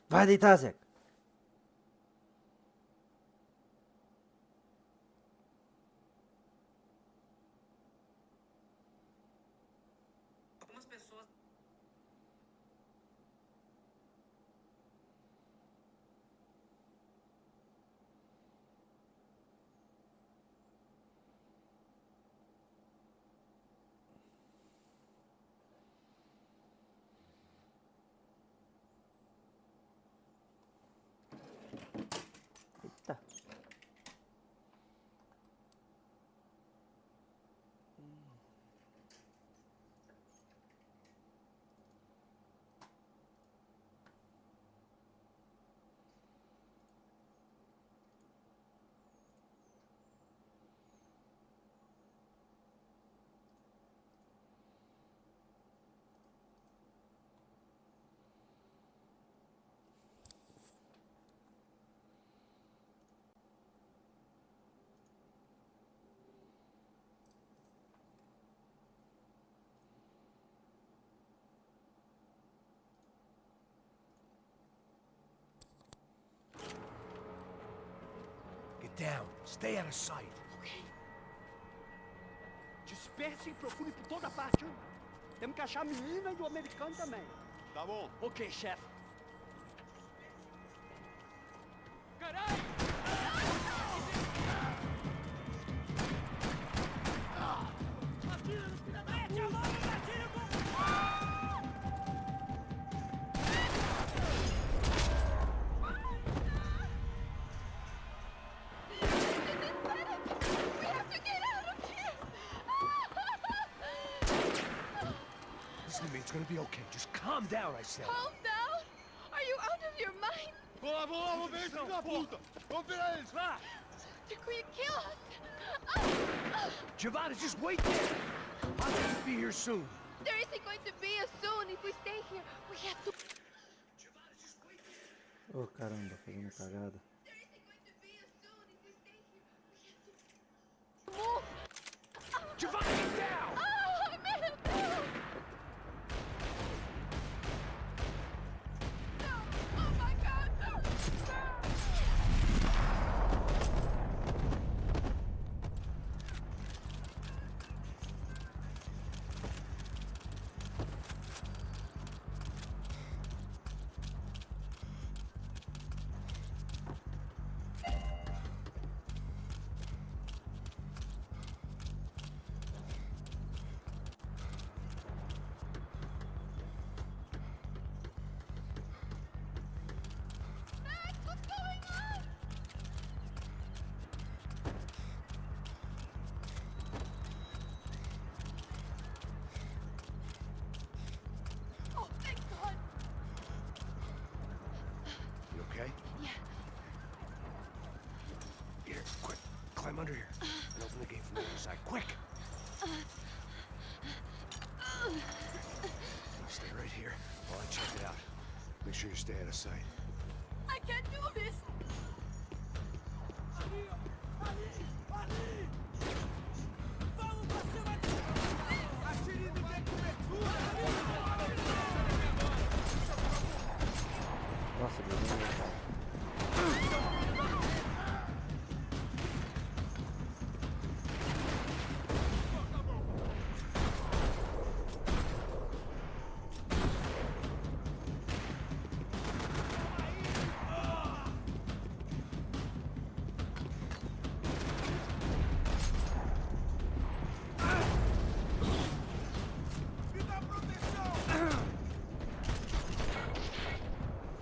Vai deitar, Zeca. Algumas pessoas. Eita. Get down. Stay out of sight. Ok. Disperse e procure por toda parte. Temos que achar a menina e o americano também. Tá bom. Ok, chefe. Listen to me, it's gonna be okay. Just calm down, I said. Calm down? Are you out of your mind? Vamos lá, vamos ver esse filho da puta! Vamos virar eles, vá! They're going to kill us! Giovanna, just wait there. I'll just be here soon. There isn't going to be a soon if we stay here. We have to... Giovanna, just wait there. Ô, caramba, fazendo cagada. There isn't going to be a soon if we stay here. We have to... Move! Giovanna, get down! Oh, I made him move! No! Oh my God! No! Max, what's going on? Oh, thank God! You okay? Yeah. Here, quick. Climb under here. And open the gate from the other side. Quick! Stay right here while I check it out. Make sure you stay out of sight. I can't do this! Nossa, Deus.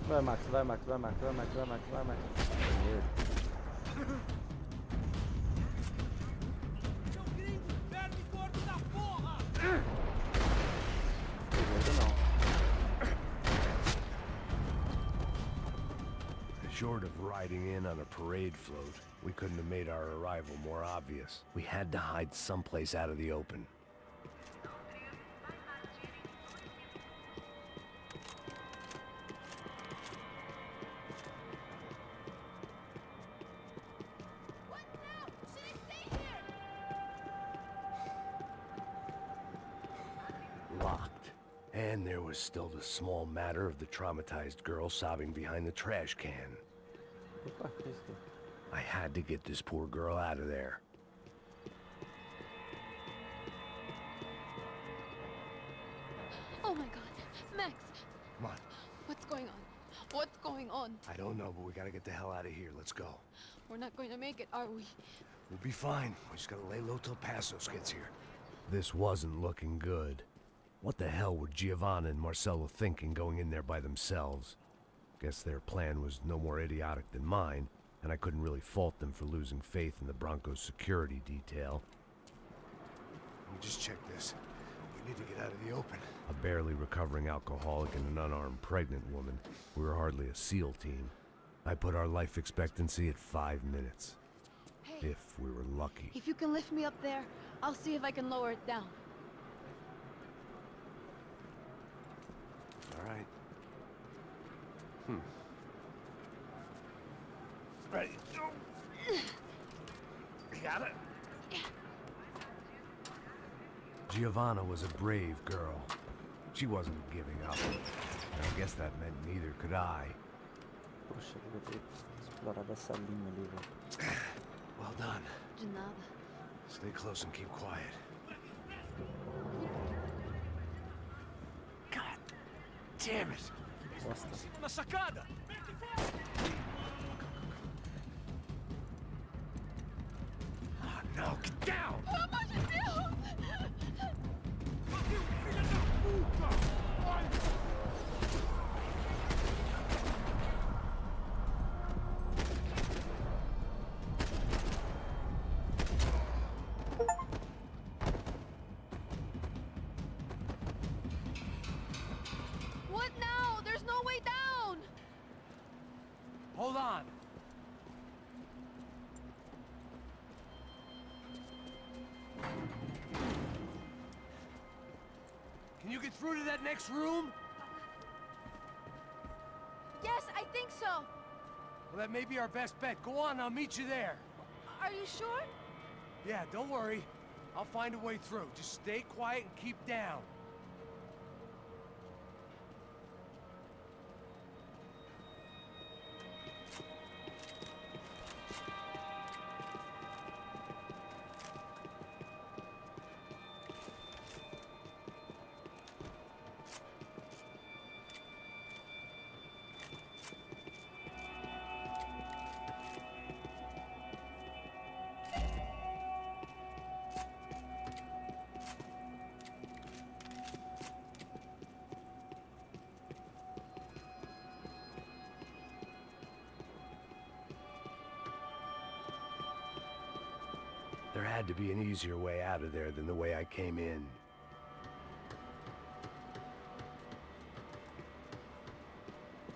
Vai, Max, vai, Max, vai, Max, vai, Max, vai, Max, vai, Max. Não. Short of riding in on a parade float, we couldn't have made our arrival more obvious. We had to hide someplace out of the open. What now? Should I stay here? Locked and And there was still the small matter of the traumatized girl sobbing behind the trash can. Opa, que isso aqui? I had to get this poor girl out of there. Oh my god. Max, Come on. what's going on? What's going on? I don't know, but we gotta get the hell out of here. Let's go. We're not going to make it, are we? We'll be fine. We just gotta lay low till Passos gets here. This wasn't looking good. What the hell were Giovanna and Marcello thinking going in there by themselves? Guess their plan was no more idiotic than mine, and I couldn't really fault them for losing faith in the Broncos security detail. Let me just check this. We need to get out of the open. A barely recovering alcoholic and an unarmed pregnant woman. We were hardly a SEAL team. I put our life expectancy at 5 minutes. Hey, If we were lucky. if you can lift me up there, I'll see if I can lower it down. All right. Ready? You got it? Giovanna was a brave girl. She wasn't giving up. And I guess that meant neither could I. Poxa, eu vou ter que explorar dessa linha ali, velho. Well done. De nada. Stay close and keep quiet. God damn it! Bosta. Na sacada! Oh, no, get down! Pelo amor de Deus! What now? There's no way down! Hold on! Can you get through to that next room? Yes, I think so. Well, that may be our best bet. Go on, I'll meet you there. Are you sure? Yeah, don't worry. I'll find a way through. Just stay quiet and keep down. There had to be an easier way out of there than the way I came in.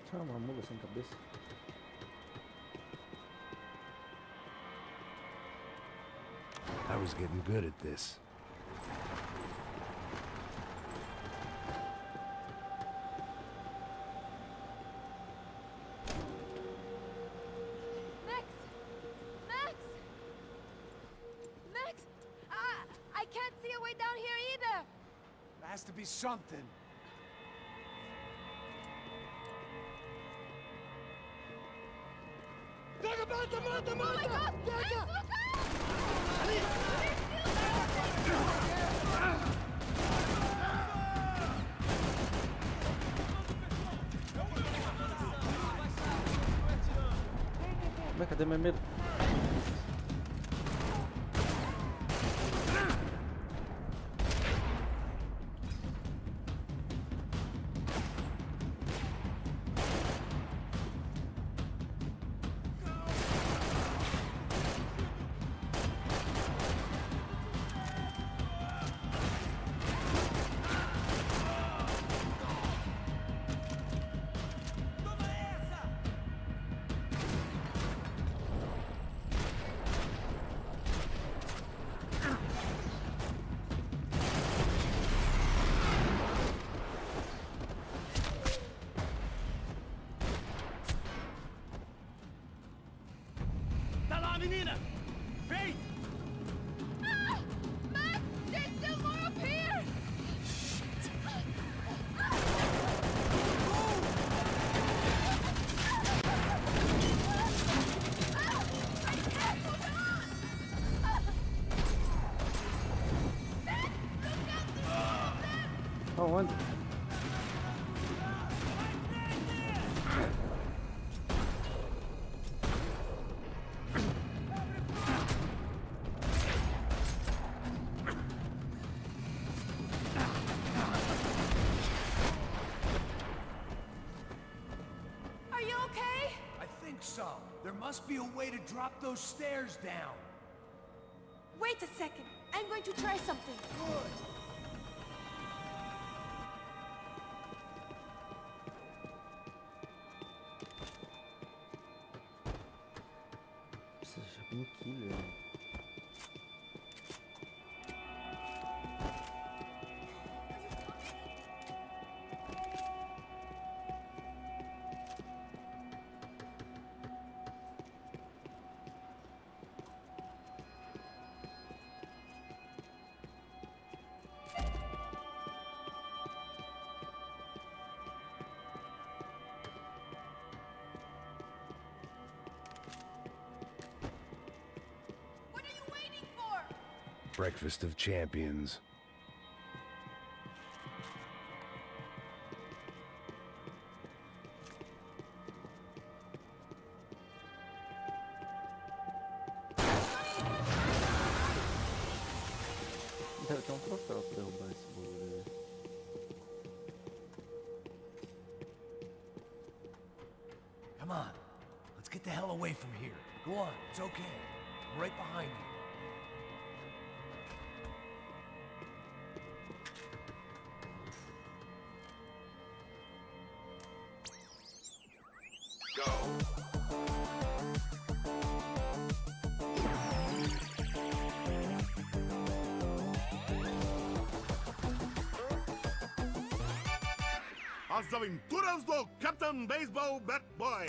Tinha uma mula sem cabeça. I was getting good at this. Max! Max! Max! I can't see a way down here either! There has to be something. Oh my god! Max, look out! Vai, cadê meu medo? onde? Are you okay? I think so. There must be a way to drop those stairs down. Wait a second. I'm going to try something. Good. Precisa achar bem killer, né? What are you waiting for? Breakfast of champions. Deve ter um troféu pra derrubar esse bolo aí. Come on. Let's get the hell away from here. Go on. It's okay. I'm right behind you. As aventuras do Captain Baseball Bat Boy.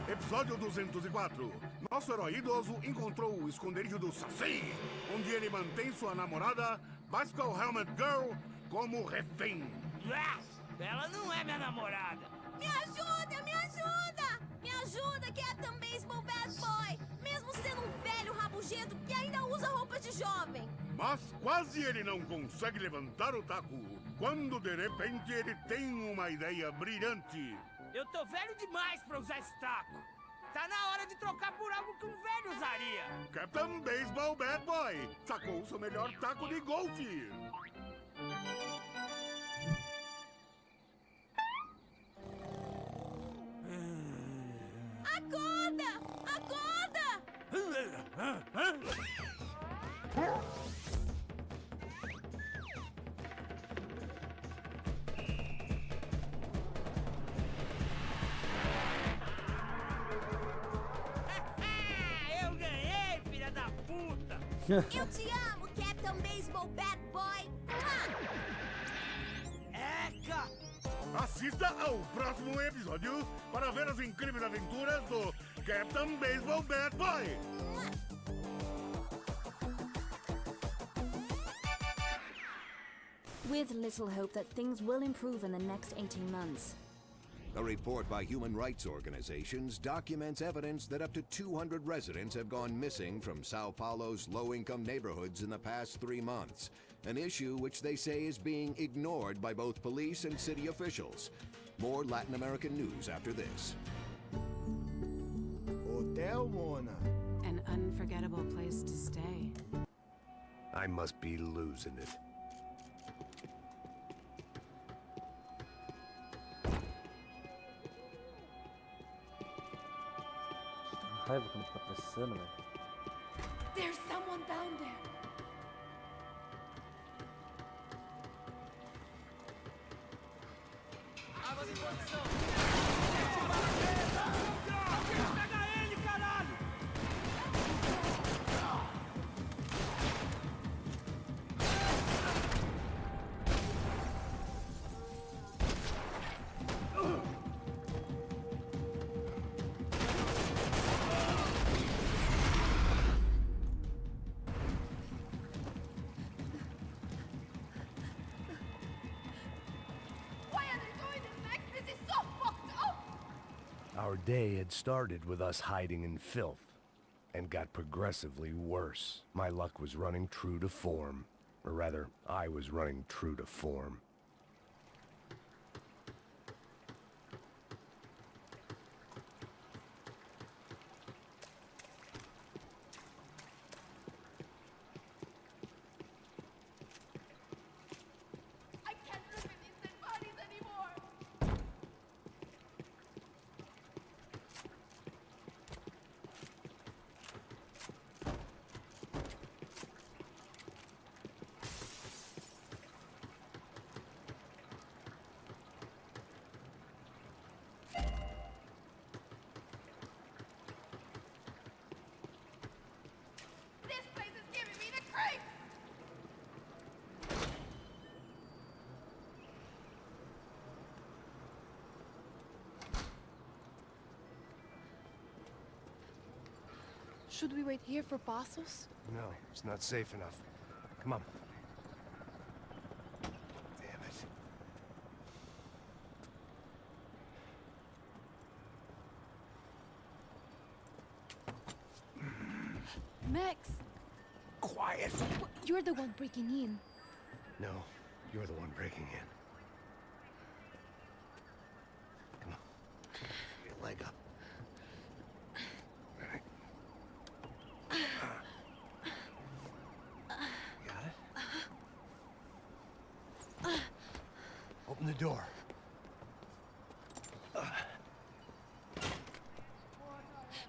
Episódio 204. Nosso herói idoso encontrou o esconderijo do Saci, onde ele mantém sua namorada, Bicycle Helmet Girl, como refém. Ela não é minha namorada. Me ajuda, me ajuda! Me ajuda, Captain Baseball Bad Boy! Mesmo sendo um velho rabugento que ainda usa roupas de jovem. Mas quase ele não consegue levantar o taco, quando de repente ele tem uma ideia brilhante. Eu tô velho demais pra usar esse taco. Tá na hora de trocar por algo que um velho usaria. Captain Baseball Bad Boy sacou seu melhor taco de golfe. Acorda! Acorda! Eu ganhei, filha da puta! Eu te amo, Captain Baseball Bad Boy! Eca! Assista ao próximo episódio para ver as incríveis aventuras do Captain Baseball Bad Boy. With little hope that things will improve in the next 18 months. A report by human rights organizations documents evidence that up to 200 residents have gone missing from Sao Paulo's low-income neighborhoods in the past 3 months, an issue which they say is being ignored by both police and city officials. More Latin American news after this. Hotel Mona. An unforgettable place to stay. I must be losing it. Raiva quando fica pressando, velho. There's someone down there. Águas em posição! Pega ele, caralho! Why are they doing this, Max? This is so fucked up! Our day had started with us hiding in filth, and got progressively worse. My luck was running true to form. Or rather, I was running true to form. Should we wait here for Passos? No, it's not safe enough. Come on. Damn it. Max! Quiet! You're the one breaking in. No, you're the one breaking in. Come on. Get your leg up. Ready? Got it? Open the door.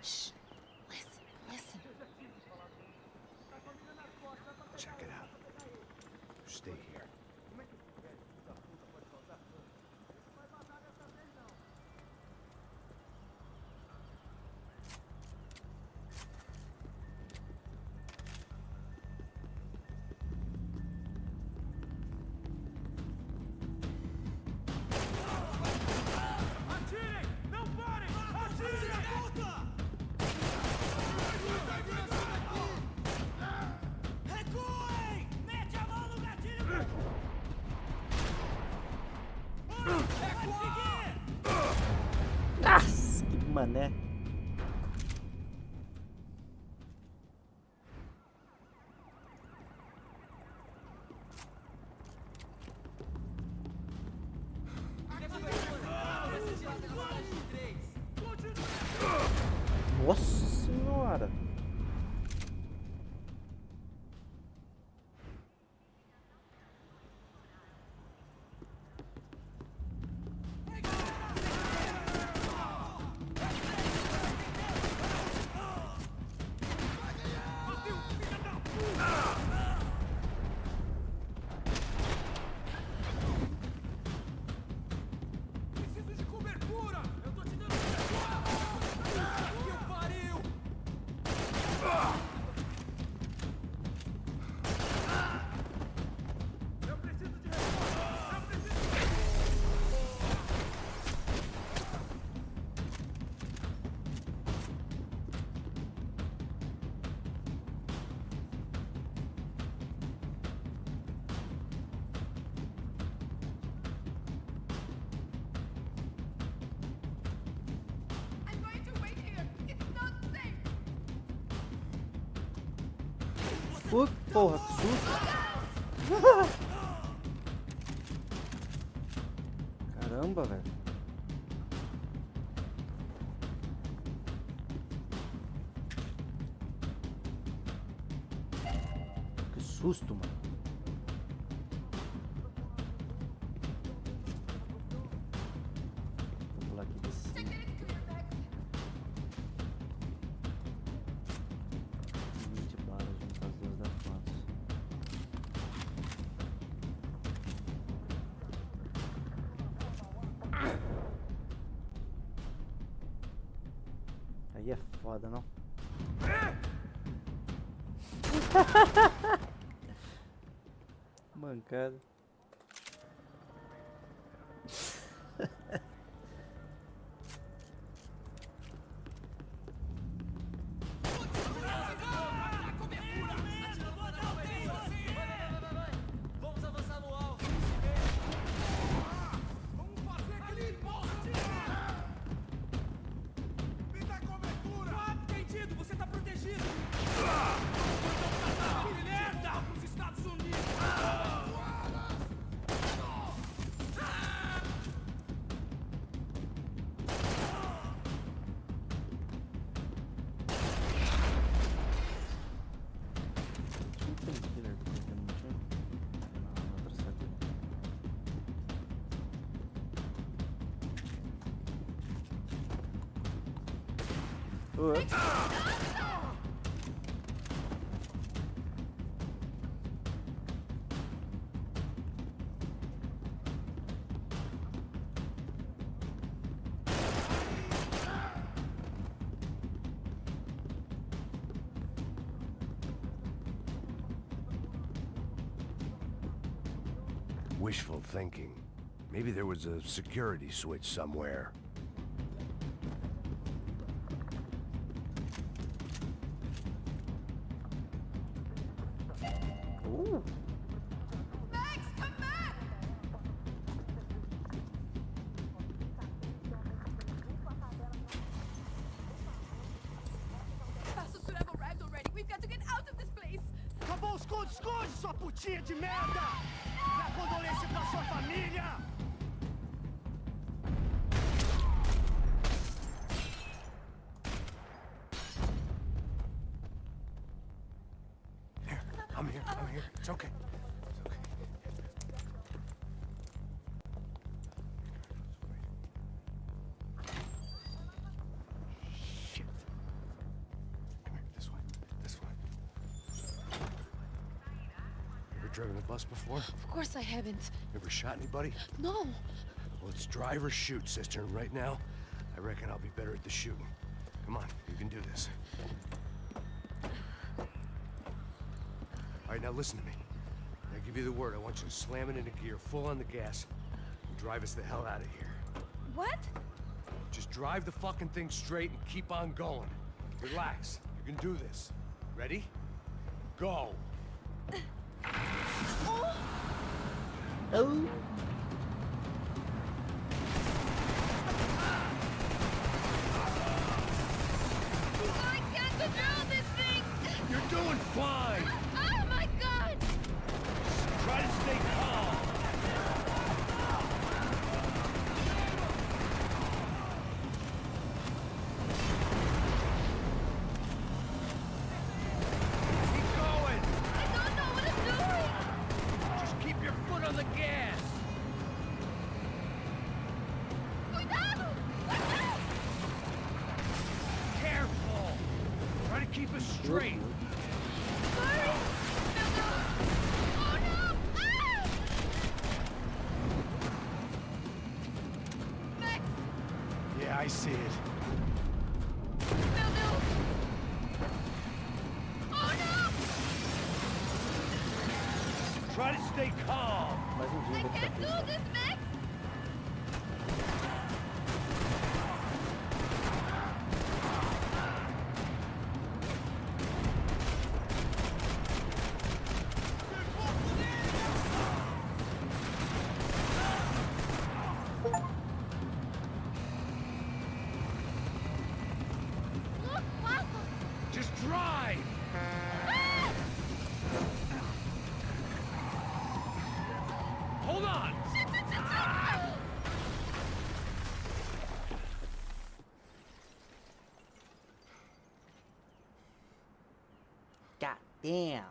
Shh. Listen, listen. Check it out. Stay here. Atirem! Não parem! Atirem! Recuem! Mete a mão no gatilho! Pode seguir! Nossa, que mané. Nossa senhora. Preciso de cobertura! Eu tô te dando cobertura! Que pariu! Eu preciso de reforço! Eu preciso de I'm going to wait here. It's not safe. Porra, que susto. Caramba, velho. Que susto, mano. Vou pular aqui de cima. 20 balas junto com as duas da frente. Aí é foda, não? Mancada. Vamos avançar no alto! Vamos fazer aquele poste! Me dá cobertura! Entendido, você tá protegido! Que merda! Os Estados Unidos! Não tem killer porque não tinha. Na outra saída. Wishful thinking. Maybe there was a security switch somewhere. Esconde, esconde, sua putinha de merda! Dá condolência pra sua família! Here, I'm here. It's okay. It's okay. Shit. Come here, this way. Ever driven a bus before? Of course I haven't. Ever shot anybody? No. Well, it's drive or shoot, sister. And right now, I reckon I'll be better at the shooting. Come on, you can do this. All right, now listen to me. I give you the word. I want you to slam it into gear, full on the gas, and drive us the hell out of here. What? Just drive the fucking thing straight and keep on going. Relax. You can do this. Ready? Go. Oh. I can't control this thing! You're doing fine. Oh my god! Try to stay calm. Keep going. I don't know what I'm doing! Just keep your foot on the gas. Cuidado! Cuidado! Careful. Try to keep us straight. Sorry! Meu Deus! Oh no! Ah! Max! Yeah, I see it. Meu Deus! Oh no! Try to stay calm. Mais um dia I vou pra can't do pista. this, Max! Look, Waffle! Just drive. Ah! Hold on. God damn.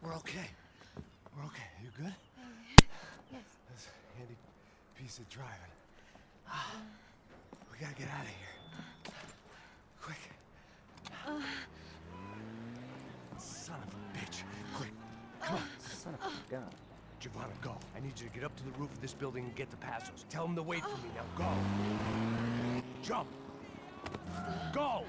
We're okay. We're okay. You good? Yes. That's a handy piece of driving. We gotta get out of here. Quick. Son of a bitch. Quick. Come on. Son of a gun. Giovanna, go. I need you to get up to the roof of this building and get the Passos. Tell them to wait for me. Now go. Jump. Go.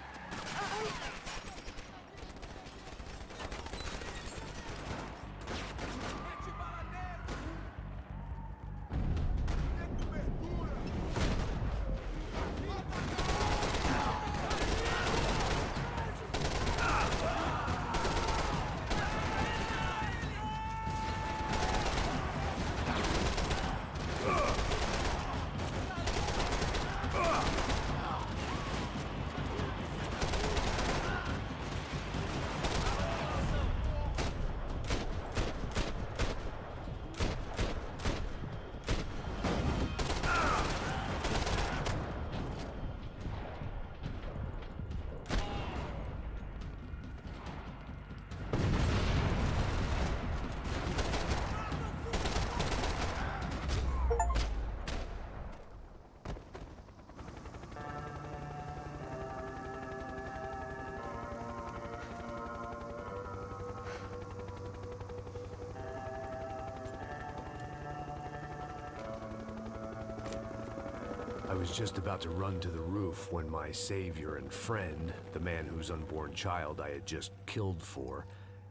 I was just about to run to the roof when my savior and friend, the man whose unborn child I had just killed for,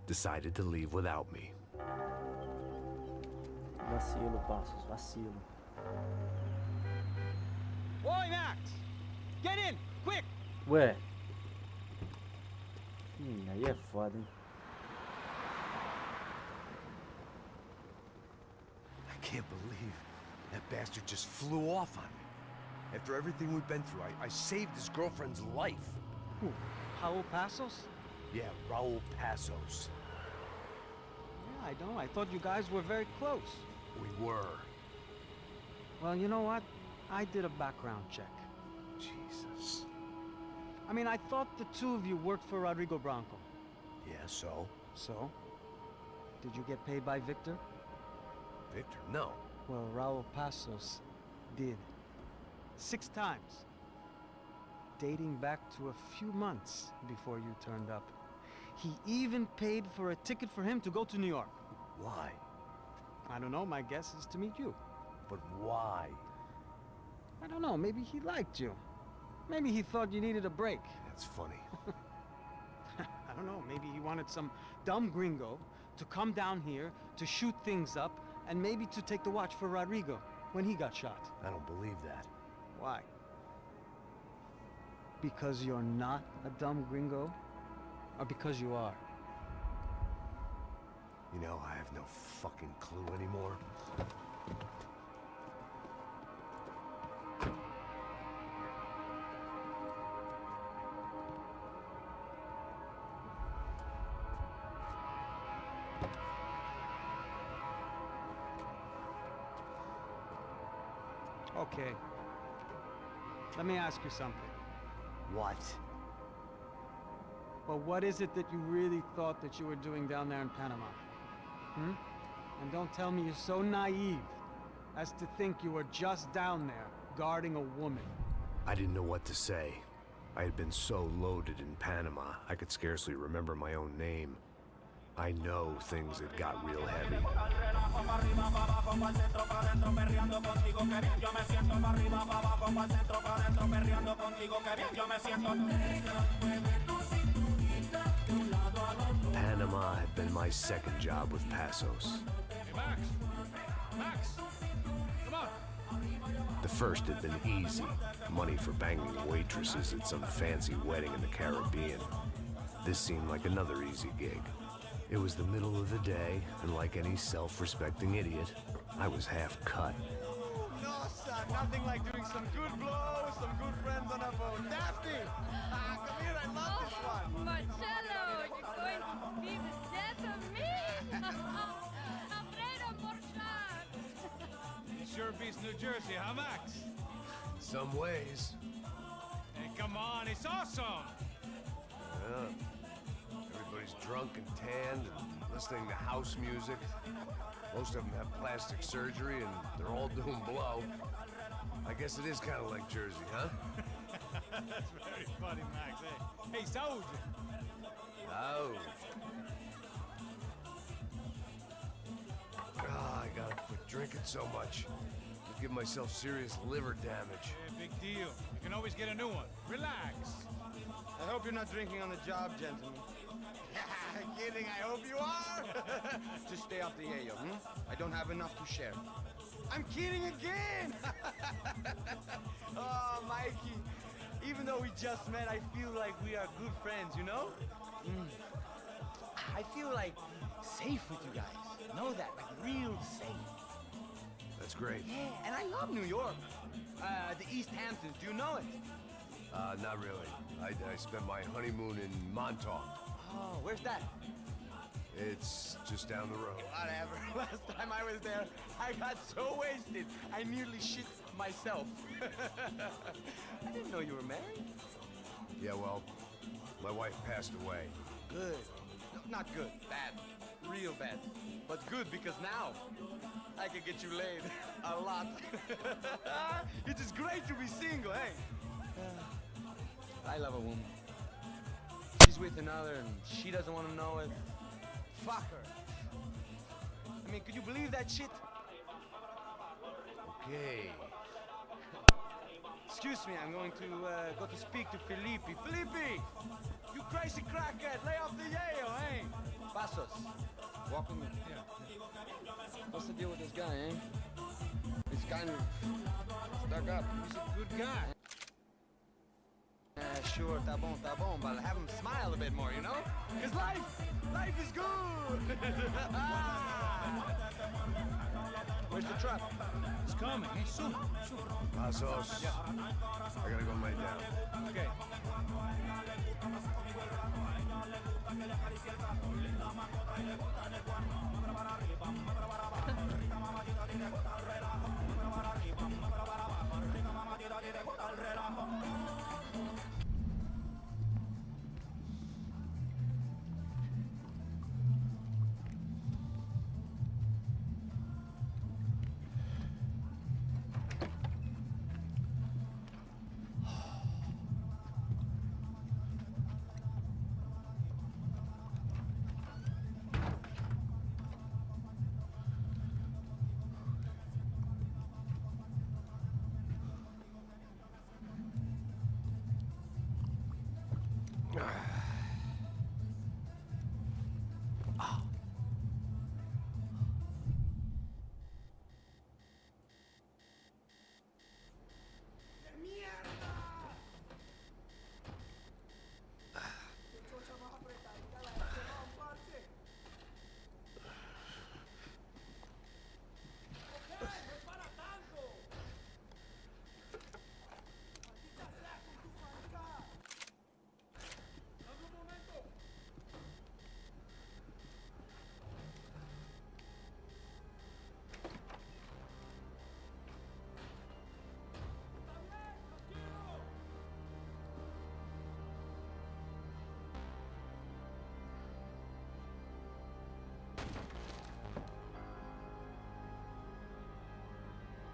decided to leave without me. Vacilo, Passos, vacilo. Oi, Max! Get in! Quick! Ué. Aí é foda, hein? I can't believe That bastard just flew off on me. After everything we've been through, I saved his girlfriend's life. Who? Raul Passos? Yeah, Raul Passos. Yeah, I know. I thought you guys were very close. We were. Well, you know what? I did a background check. Jesus. I mean, I thought the two of you worked for Rodrigo Branco. Yeah, so? So? Did you get paid by Victor? Victor, no. Well, Raul Passos did. 6 times. Dating back to a few months before you turned up. He even paid for a ticket for him to go to New York. Why? I don't know, my guess is to meet you. But why? I don't know, maybe he liked you. Maybe he thought you needed a break. That's funny. I don't know, maybe he wanted some dumb gringo to come down here to shoot things up and maybe to take the watch for Rodrigo when he got shot. I don't believe that. Why? Because you're not a dumb gringo? Or because you are? You know, I have no fucking clue anymore. Okay. Let me ask you something. What? Well, what is it that you really thought that you were doing down there in Panama? Hmm? And don't tell me you're so naive as to think you were just down there guarding a woman. I didn't know what to say. I had been so loaded in Panama, I could scarcely remember my own name. I know things had got real heavy. Panama had been my second job with Passos. Hey, Max, come on. The first had been easy. Money for banging waitresses at some fancy wedding in the Caribbean. This seemed like another easy gig. It was the middle of the day, and like any self-respecting idiot, I was half cut. No, son, nothing like doing some good blows, some good friends on a boat. Daphne! Come here, I love this one. Marcello, you're going to be the death of me. Alfredo Borchardt. Sure beats New Jersey, huh, Max? In some ways. Hey, come on, it's awesome! Yeah. Everybody's drunk and tanned and listening to house music. Most of them have plastic surgery and they're all doing blow. I guess it is kind of like Jersey, huh? That's very funny, Max. Hey, Saúde! Oh. Ah, I gotta quit drinking so much. I give myself serious liver damage. Yeah, big deal. You can always get a new one. Relax. I hope you're not drinking on the job, gentlemen. Kidding, I hope you are. Just stay off the yayo, I don't have enough to share. I'm kidding again. Oh, Mikey. Even though we just met, I feel like we are good friends, you know? I feel like safe with you guys. Know that, like real safe. That's great. Yeah, and I love New York. The East Hamptons, do you know it? Not really. I spent my honeymoon in Montauk. Oh, where's that? It's just down the road. Whatever. Last time I was there, I got so wasted, I nearly shit myself. I didn't know you were married. Yeah, well, my wife passed away. Good. No, not good. Bad. Real bad. But good because now I can get you laid a lot. It is great to be single, hey? I love a woman. She's with another and she doesn't want to know it. Fuck her. I mean, could you believe that shit? Okay. Excuse me, I'm going to go to speak to Felipe. Felipe! You crazy crackhead, lay off the yayo, eh? Passos, walk with me. Yeah. What's the deal with this guy, eh? He's kind of stuck up. He's a good guy. sure, tá bom, but have him smile a bit more, you know? Cause life is good! Where's the truck? It's coming. Hey, soon. Passos. Yeah. I gotta go lay down. Okay.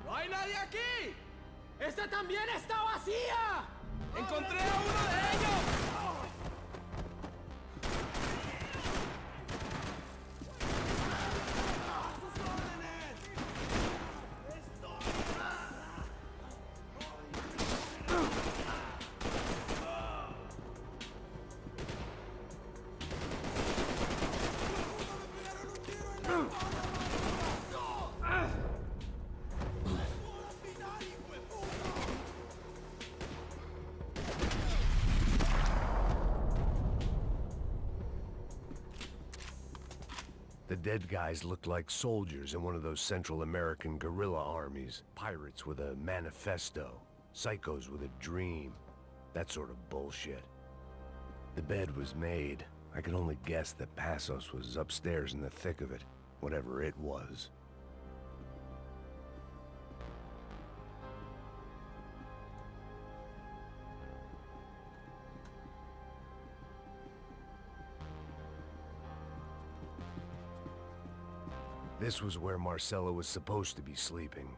¡No hay nadie aquí! ¡Esta también está vacía! ¡Encontré a uno de ellos! The dead guys looked like soldiers in one of those Central American guerrilla armies. Pirates with a manifesto. Psychos with a dream. That sort of bullshit. The bed was made. I could only guess that Passos was upstairs in the thick of it. Whatever it was. This was where Marcelo was supposed to be sleeping.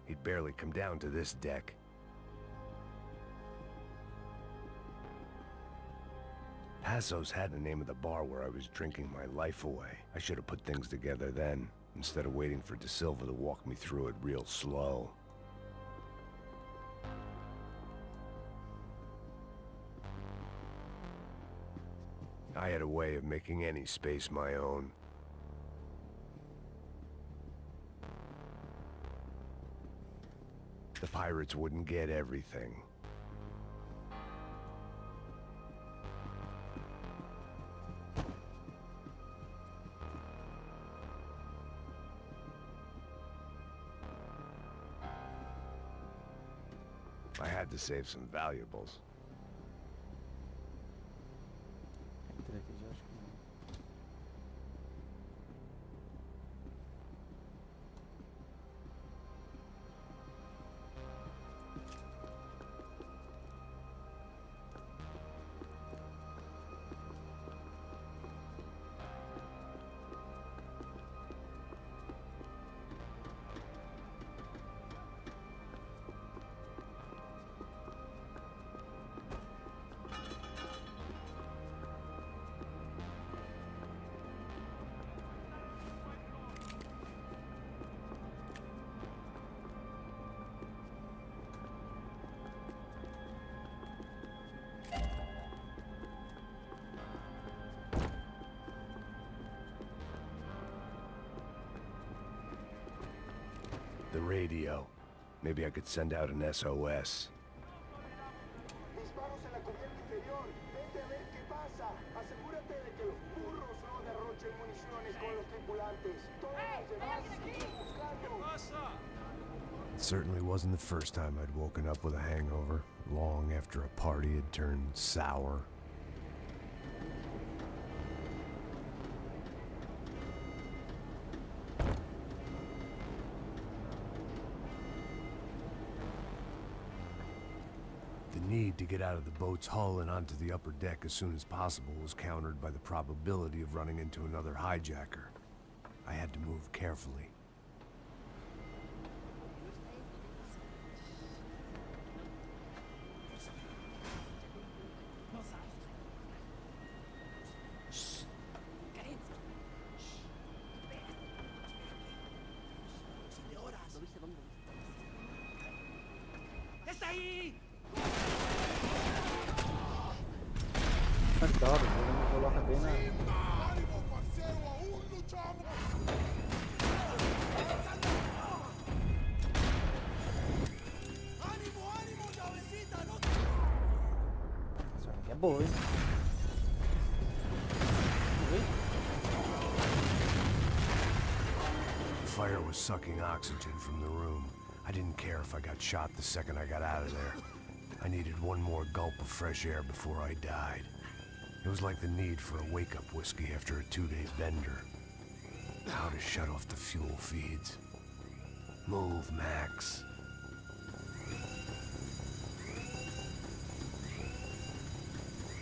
He'd barely come down to this deck. Passos had the name of the bar where I was drinking my life away. I should have put things together then, instead of waiting for De Silva to walk me through it real slow. I had a way of making any space my own. The pirates wouldn't get everything. I had to save some valuables. Entrei aqui já, acho que não. The radio. Maybe I could send out an SOS. Disparos en la cubierta inferior. Vete a ver qué pasa. Asegúrate de que los burros no derrochen municiones con los tripulantes. Todos los demás siguen buscando. It certainly wasn't the first time I'd woken up with a hangover, long after a party had turned sour. The need to get out of the boat's hull and onto the upper deck as soon as possible was countered by the probability of running into another hijacker. I had to move carefully. ¡Está ahí! Mas claro, ele não coloca bem na... Essa aqui é boa, hein? The fire was sucking oxygen from the room. I didn't care if I got shot the second I got out of there. I needed one more gulp of fresh air before I died. It was like the need for a wake-up whiskey after a 2-day bender. How to shut off the fuel feeds. Move, Max.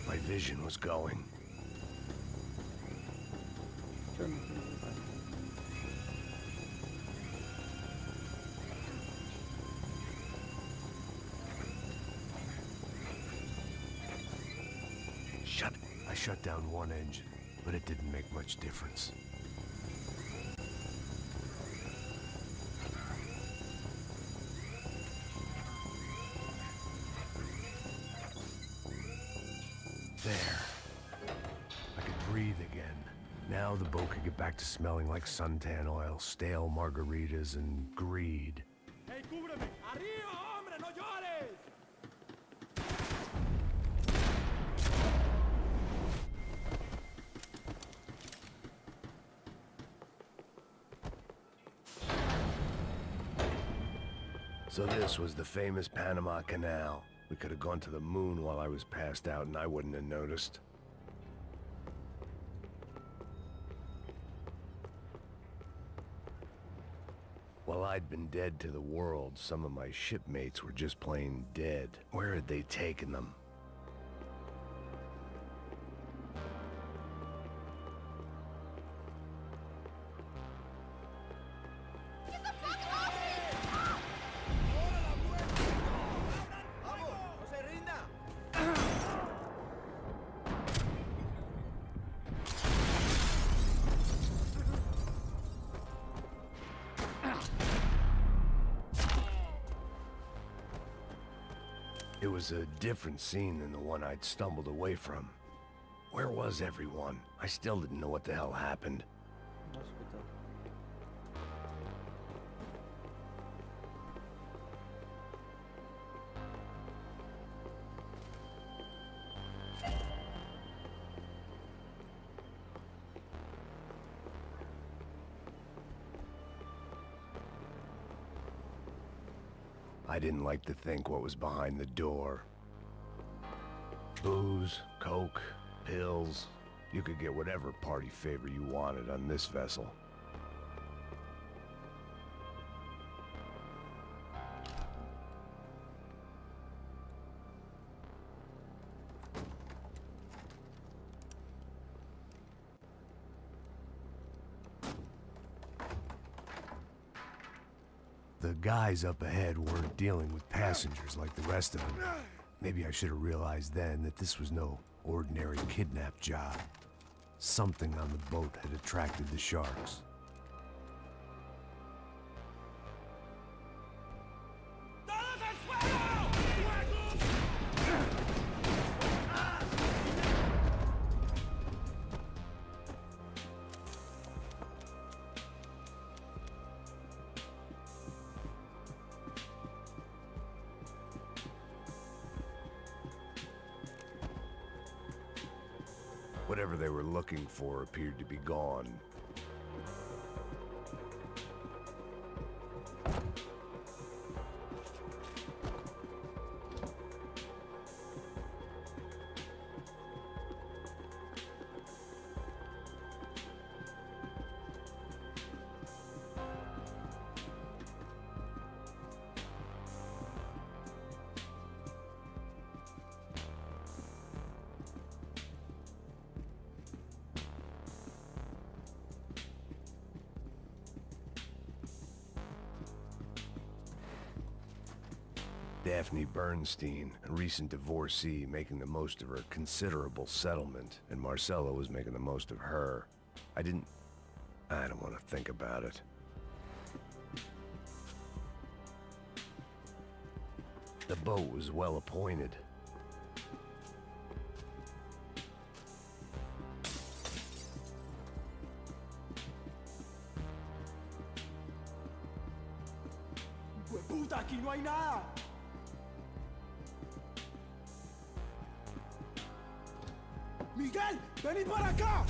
My vision was going. I shut down one engine, but it didn't make much difference. There. I could breathe again. Now the boat could get back to smelling like suntan oil, stale margaritas, and greed. Hey, cúbreme! ¡Arriba, hombre! ¡No llores! So this was the famous Panama Canal. We could have gone to the moon while I was passed out and I wouldn't have noticed. While I'd been dead to the world, some of my shipmates were just plain dead. Where had they taken them? It was a different scene than the one I'd stumbled away from. Where was everyone? I still didn't know what the hell happened. I didn't like to think what was behind the door. Booze, coke, pills. You could get whatever party favor you wanted on this vessel. The guys up ahead weren't dealing with passengers like the rest of them. Maybe I should have realized then that this was no ordinary kidnap job. Something on the boat had attracted the sharks. Whatever they were looking for appeared to be gone. Daphne Bernstein, a recent divorcee, making the most of her considerable settlement, and Marcella was making the most of her. I don't want to think about it. The boat was well appointed. ¡Puta, aquí no hay nada! ¡Miguel, vení para acá!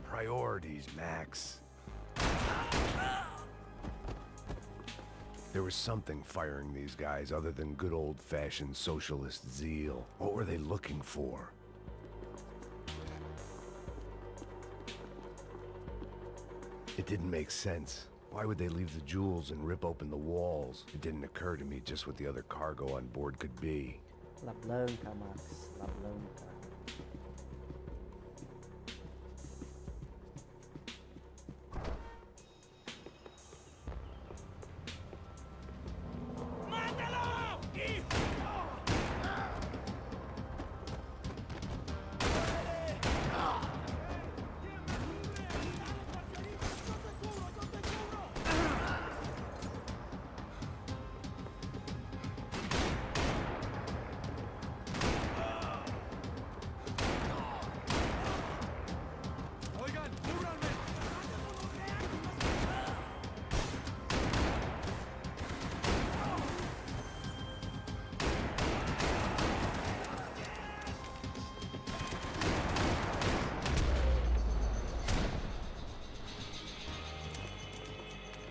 Priorities, Max. There was something firing these guys other than good old-fashioned socialist zeal. What were they looking for? It didn't make sense. Why would they leave the jewels and rip open the walls? It didn't occur to me just what the other cargo on board could be. La blanca, Max. La blanca.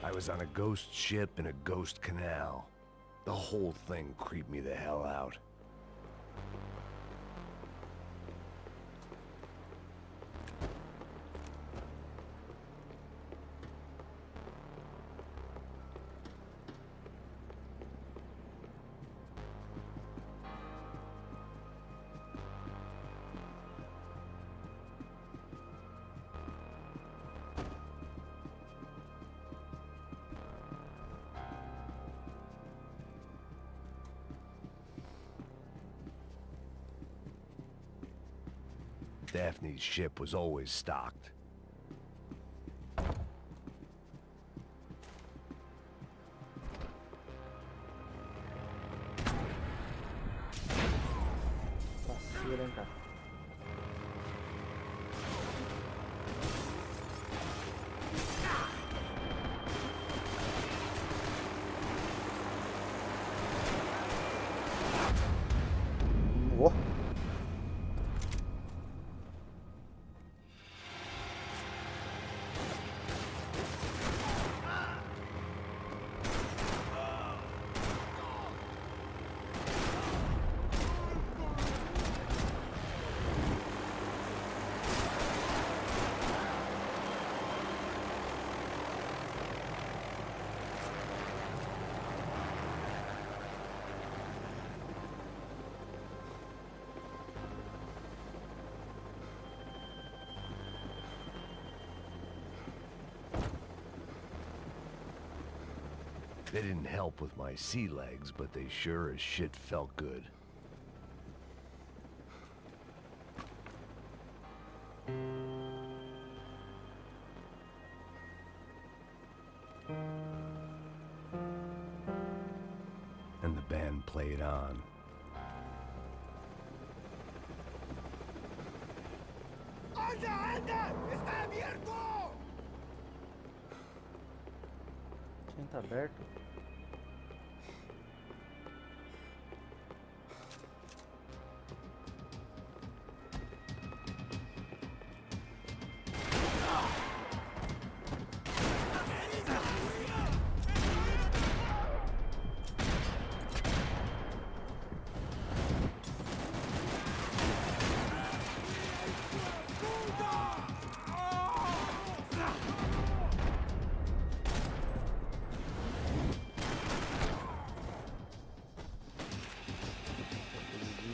I was on a ghost ship in a ghost canal. The whole thing creeped me the hell out. Daphne's ship was always stocked. Vacilo, hein, cara. Oh. They didn't help with my sea legs, but they sure as shit felt good. And the band played on. ¡Anda, anda! ¡Está abierto! Tá aberto.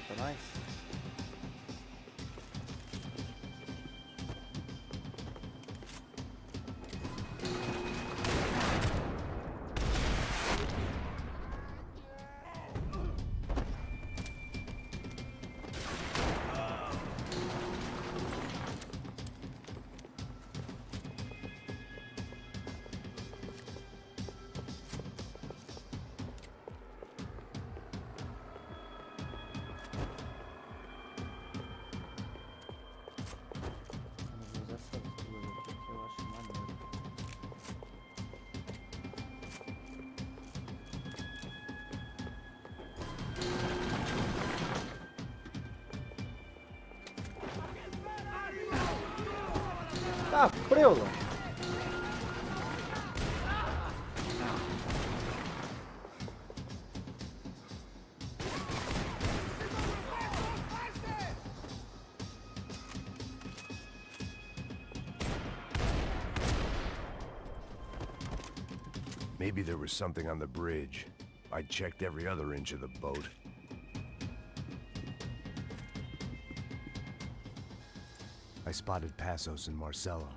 Pra nós. Vamos usar essas duas aqui que eu acho maneiro. Tá, preula! Maybe there was something on the bridge. I checked every other inch of the boat. I spotted Passos and Marcelo.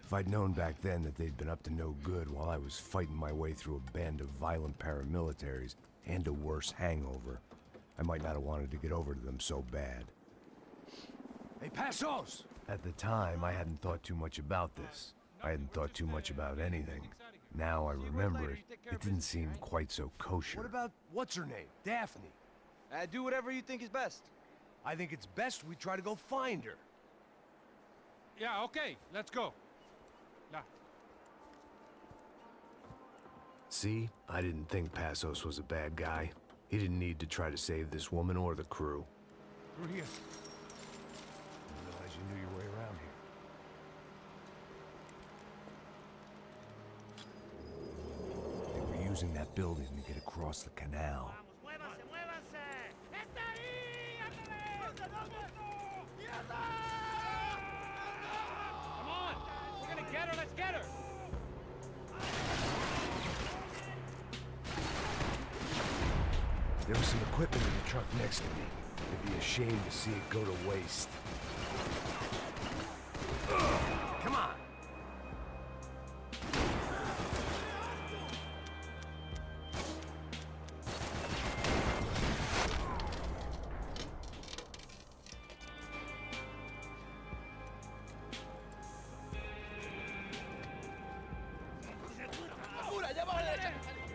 If I'd known back then that they'd been up to no good while I was fighting my way through a band of violent paramilitaries and a worse hangover, I might not have wanted to get over to them so bad. Hey, Passos! At the time, I hadn't thought too much about this. I hadn't thought too much about anything. Now I remember it, it didn't seem quite so kosher. What about what's her name? Daphne. Do whatever you think is best. I think it's best we try to go find her. Yeah, okay, let's go. Yeah. See? I didn't think Passos was a bad guy. He didn't need to try to save this woman or the crew. Through here. I didn't realize you knew your way around here. They were using that building to get across the canal. Come on! We're gonna get her, let's get her! There was some equipment in the truck next to me. It'd be a shame to see it go to waste. Come on!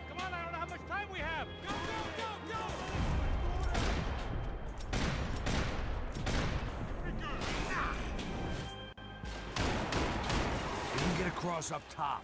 Come on, I don't know how much time we have! Go, go, go, You can get across up top.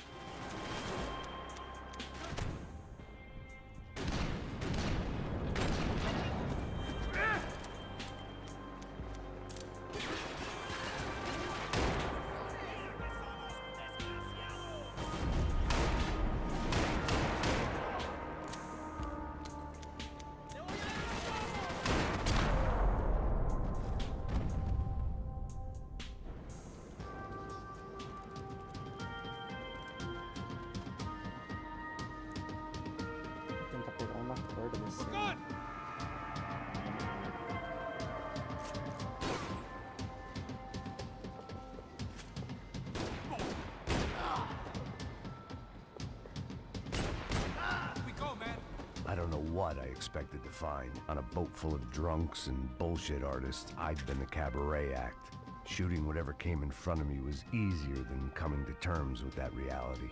Vou tentar pegar uma corda desse. Good! We go, man! I don't know what I expected to find. On a boat full of drunks and bullshit artists, I'd been the cabaret act. Shooting whatever came in front of me was easier than coming to terms with that reality.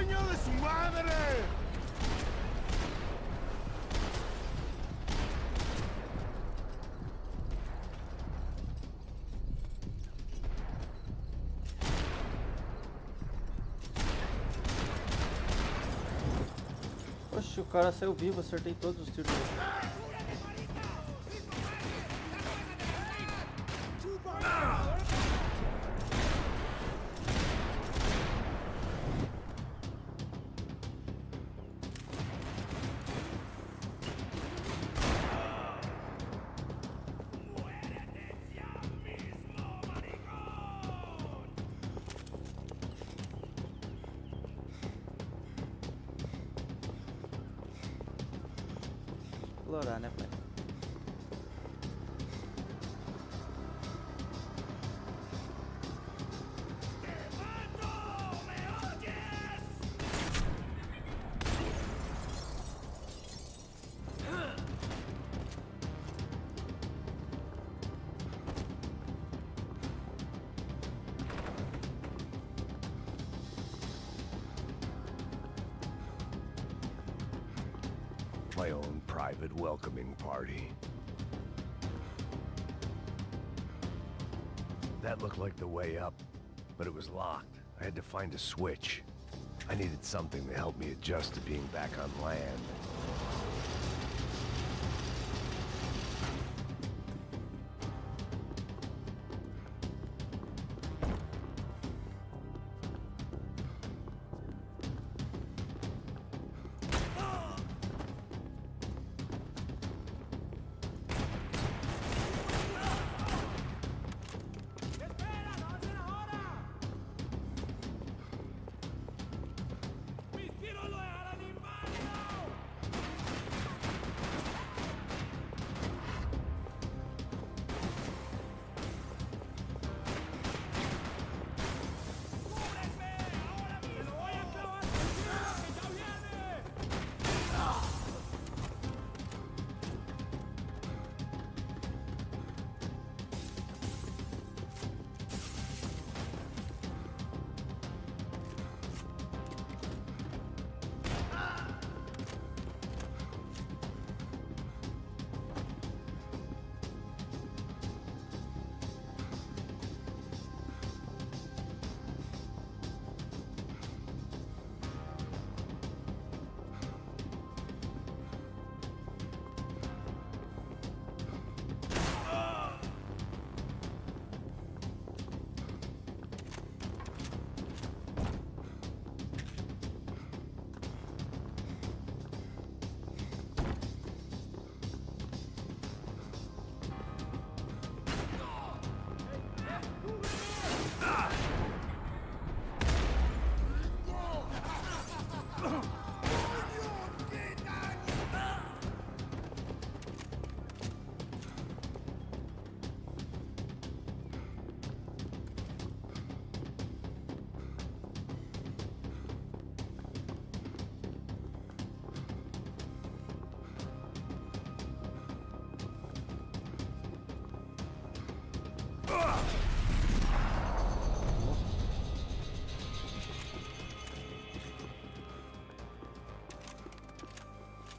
¡Coño de su madre! Oxe, o cara saiu vivo, acertei todos os tiros dele. Explorar, né, pai? My own private welcoming party. That looked like the way up, but it was locked. I had to find a switch. I needed something to help me adjust to being back on land.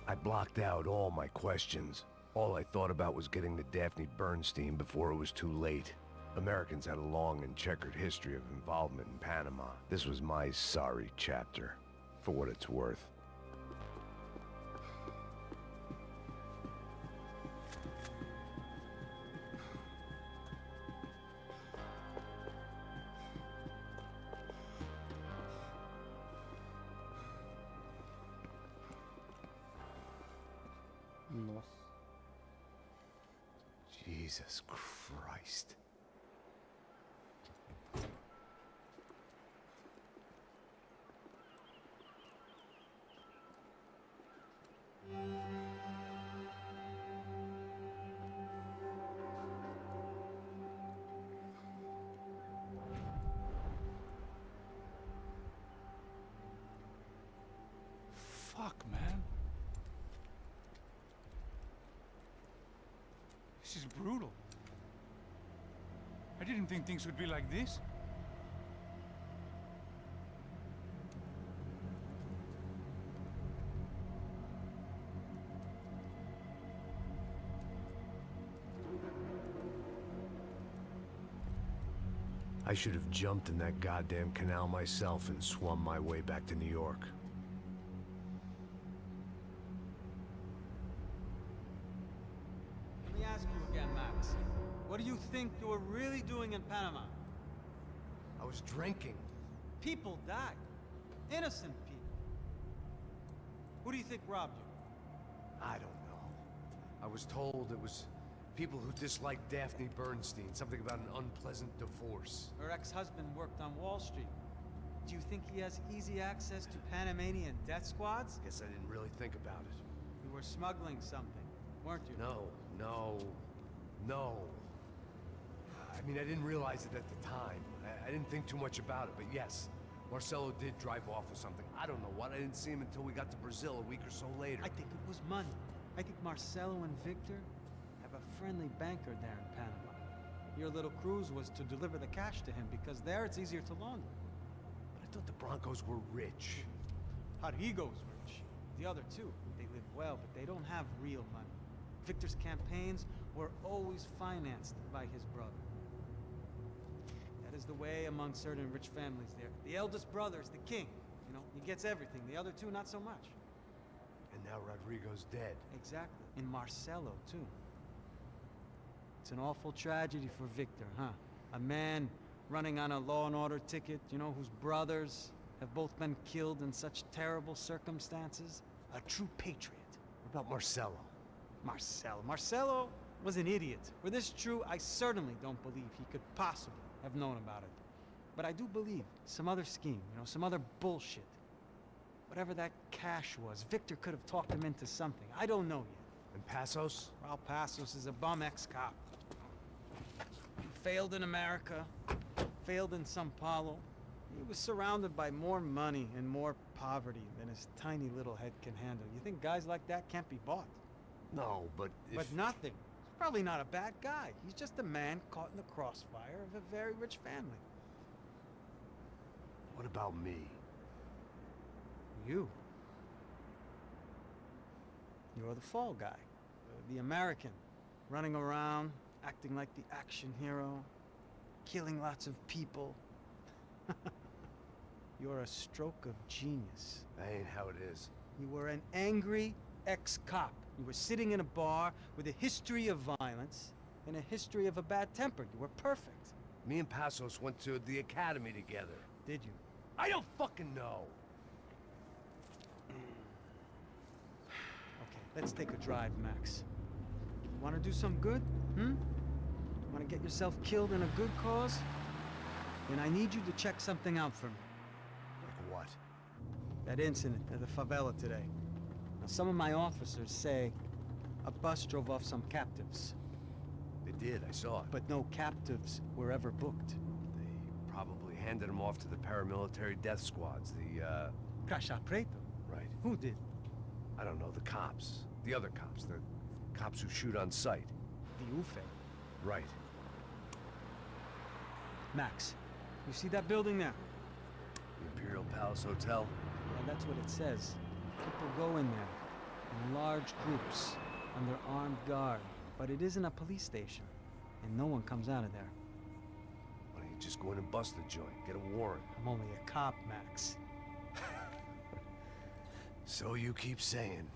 I blocked out all my questions. All I thought about was getting to Daphne Bernstein before it was too late. Americans had a long and checkered history of involvement in Panama. This was my sorry chapter, for what it's worth. Nossa. Jesus Christ. Fuck, man. This is brutal. I didn't think things would be like this. I should have jumped in that goddamn canal myself and swum my way back to New York. Let me ask you again, Max. What do you think you were really doing in Panama? I was drinking. People died. Innocent people. Who do you think robbed you? I don't know. I was told it was people who disliked Daphne Bernstein, something about an unpleasant divorce. Her ex-husband worked on Wall Street. Do you think he has easy access to Panamanian death squads? Guess I didn't really think about it. You were smuggling something, weren't you? No. I mean, I didn't realize it at the time. I didn't think too much about it, but yes, Marcelo did drive off with something. I don't know what. I didn't see him until we got to Brazil a week or so later. I think it was money. I think Marcelo and Victor have a friendly banker there in Panama. Your little cruise was to deliver the cash to him because there it's easier to launder. But I thought the Broncos were rich. Rodrigo's rich. The other two, they live well, but they don't have real money. Victor's campaigns were always financed by his brother. That is the way among certain rich families there. The eldest brother is the king. You know, he gets everything. The other two, not so much. And now Rodrigo's dead. Exactly. And Marcelo, too. It's an awful tragedy for Victor, huh? A man running on a law and order ticket, you know, whose brothers have both been killed in such terrible circumstances. A true patriot. What about Marcelo? Marcelo was an idiot. Were this true, I certainly don't believe he could possibly have known about it. But I do believe some other scheme, you know, some other bullshit. Whatever that cash was, Victor could have talked him into something. I don't know yet. And Passos? Raul Passos is a bum ex-cop. He failed in America, failed in Sao Paulo. He was surrounded by more money and more poverty than his tiny little head can handle. You think guys like that can't be bought? No, but if... But nothing. He's probably not a bad guy. He's just a man caught in the crossfire of a very rich family. What about me? You. You're the fall guy. The American. Running around, acting like the action hero. Killing lots of people. You're a stroke of genius. That ain't how it is. You were an angry ex-cop. You were sitting in a bar with a history of violence and a history of a bad temper. You were perfect. Me and Passos went to the academy together. Did you? I don't fucking know. Okay, let's take a drive, Max. Want to do some good? Want to get yourself killed in a good cause? Then I need you to check something out for me. Like what? That incident at the favela today. Now, some of my officers say a bus drove off some captives. They did, I saw it. But no captives were ever booked. They probably handed them off to the paramilitary death squads, the, Caixa Preto? Right. Who did? I don't know, the cops. The other cops, the cops who shoot on sight. The UFE. Right. Max, you see that building there? The Imperial Palace Hotel? Well, that's what it says. People go in there in large groups under armed guard. But it isn't a police station, and no one comes out of there. Why don't you just go in and bust the joint, get a warrant? I'm only a cop, Max. So you keep saying.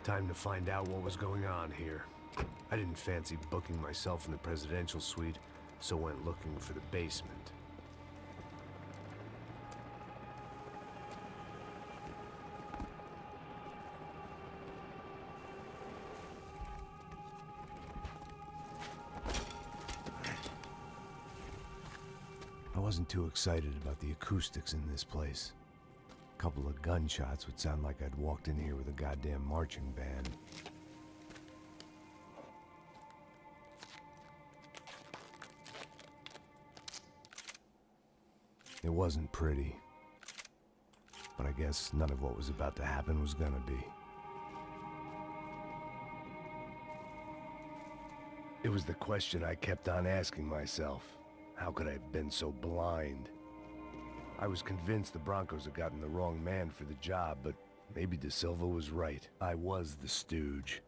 Time to find out what was going on here. I didn't fancy booking myself in the presidential suite, so went looking for the basement. I wasn't too excited about the acoustics in this place. A couple of gunshots would sound like I'd walked in here with a goddamn marching band. It wasn't pretty. But I guess none of what was about to happen was gonna be. It was the question I kept on asking myself. How could I have been so blind? I was convinced the Broncos had gotten the wrong man for the job, but maybe De Silva was right. I was the stooge.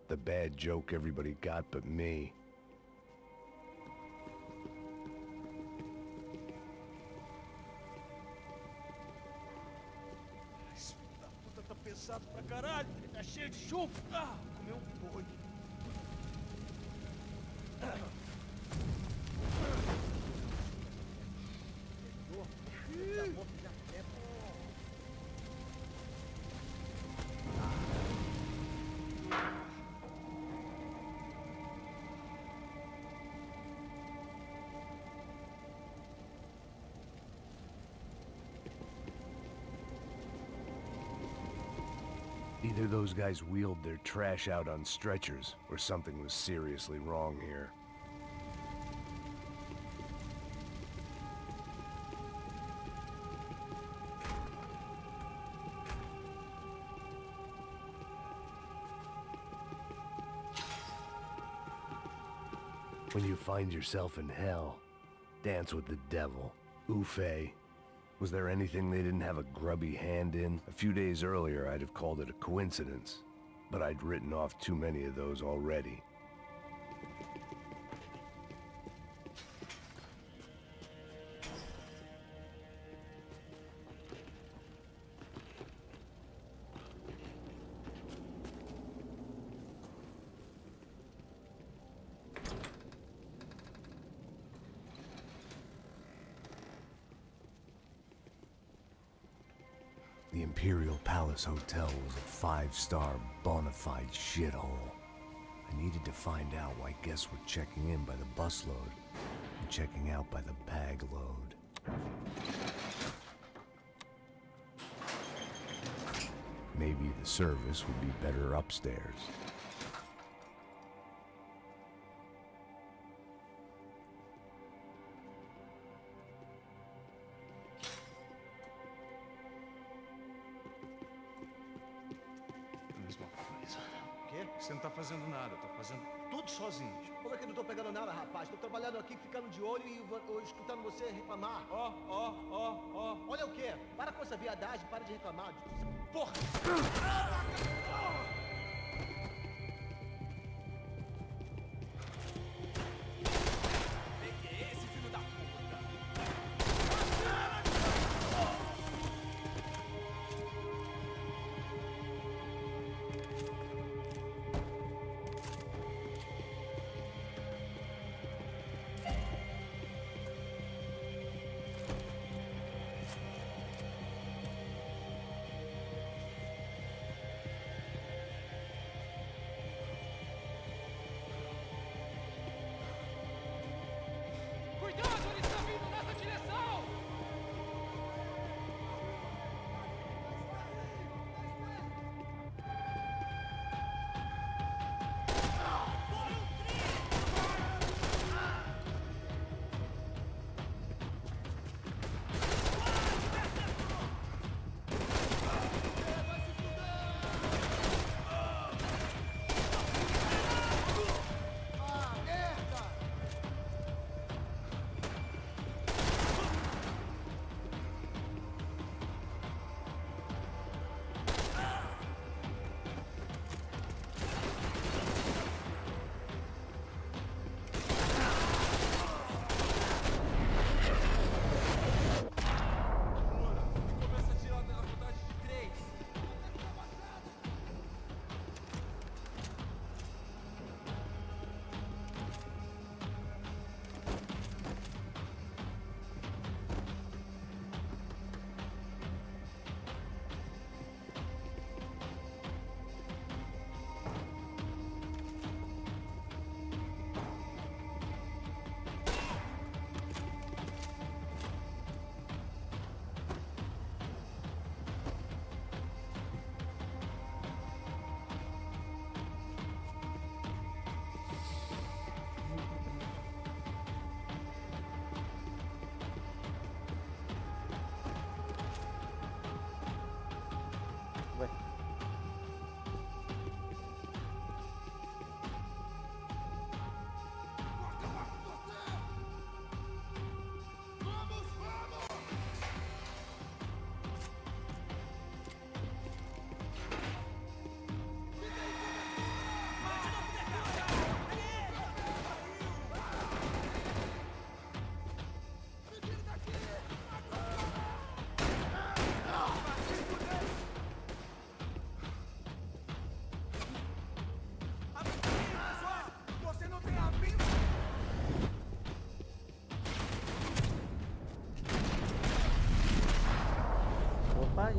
The bad joke everybody got but me. cansado pra caralho, porque tá cheio de chumbo. Ah, comer um boi. Either those guys wheeled their trash out on stretchers, or something was seriously wrong here. When you find yourself in hell, dance with the devil. Ufe. Was there anything they didn't have a grubby hand in? A few days earlier, I'd have called it a coincidence, but I'd written off too many of those already. The Imperial Palace Hotel was a five-star, bona fide shithole. I needed to find out why guests were checking in by the busload and checking out by the bag load. Maybe the service would be better upstairs. Mesma coisa. O quê? Você não tá fazendo nada, tá fazendo tudo sozinho. Como é que eu não tô pegando nada, rapaz? Tô trabalhando aqui, ficando de olho e escutando você reclamar. Ó. Olha o quê? Para com essa viadagem, para de reclamar. Porra!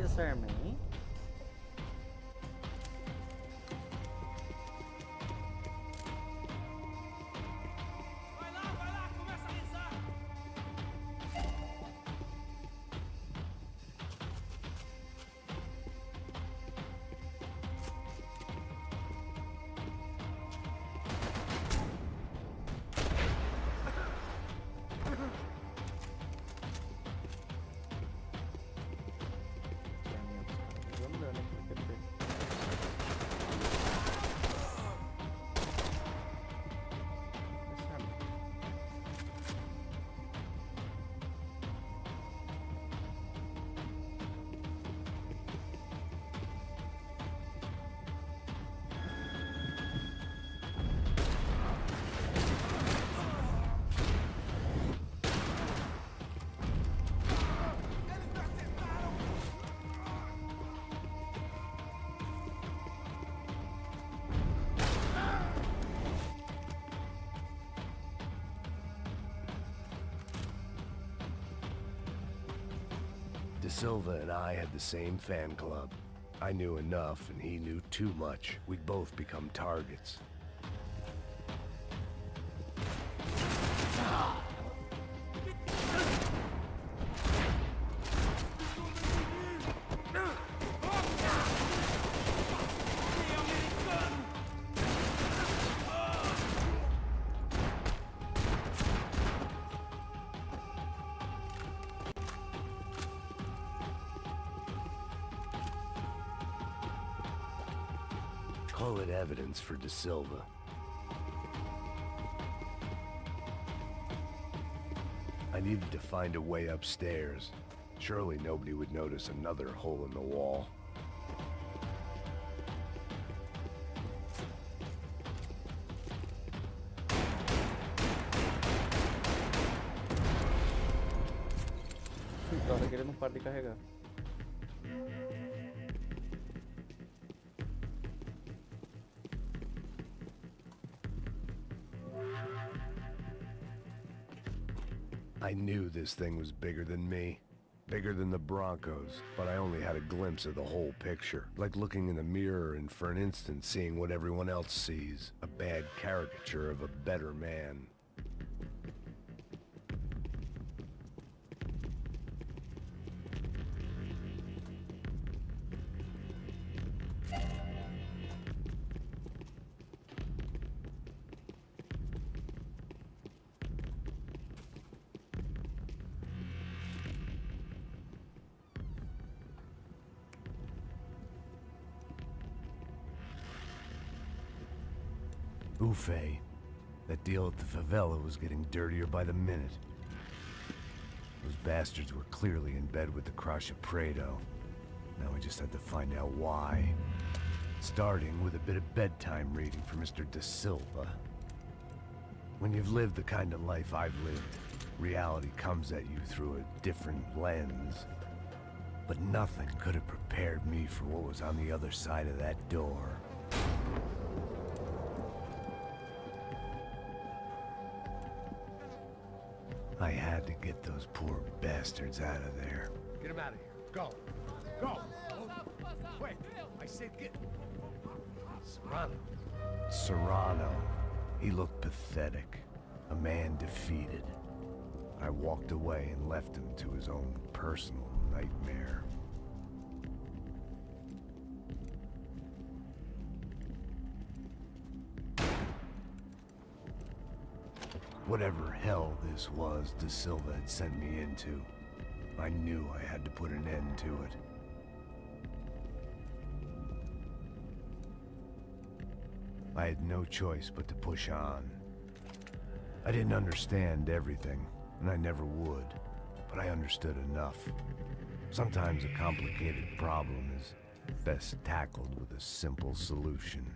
Yes, sir, man. Vai lá, começa a rezar. Vamos lá, né? De Silva and I had the same fan club. I knew enough and he knew too much. We'd both become targets. Call it evidence for De Silva. I needed to find a way upstairs. Surely nobody would notice another hole in the wall. Então, ele não para de carregar. I knew this thing was bigger than me, bigger than the Broncos, but I only had a glimpse of the whole picture, like looking in the mirror and for an instant seeing what everyone else sees, a bad caricature of a better man. Buffet. That deal at the favela was getting dirtier by the minute. Those bastards were clearly in bed with the Crush of Prado. Now we just had to find out why. Starting with a bit of bedtime reading for Mr. De Silva. When you've lived the kind of life I've lived, reality comes at you through a different lens. But nothing could have prepared me for what was on the other side of that door. I had to get those poor bastards out of there. Get him out of here. Go. Go. Wait. I said get. Serrano. Serrano. He looked pathetic. A man defeated. I walked away and left him to his own personal nightmare. Whatever hell this was De Silva had sent me into, I knew I had to put an end to it. I had no choice but to push on. I didn't understand everything, and I never would, but I understood enough. Sometimes a complicated problem is best tackled with a simple solution.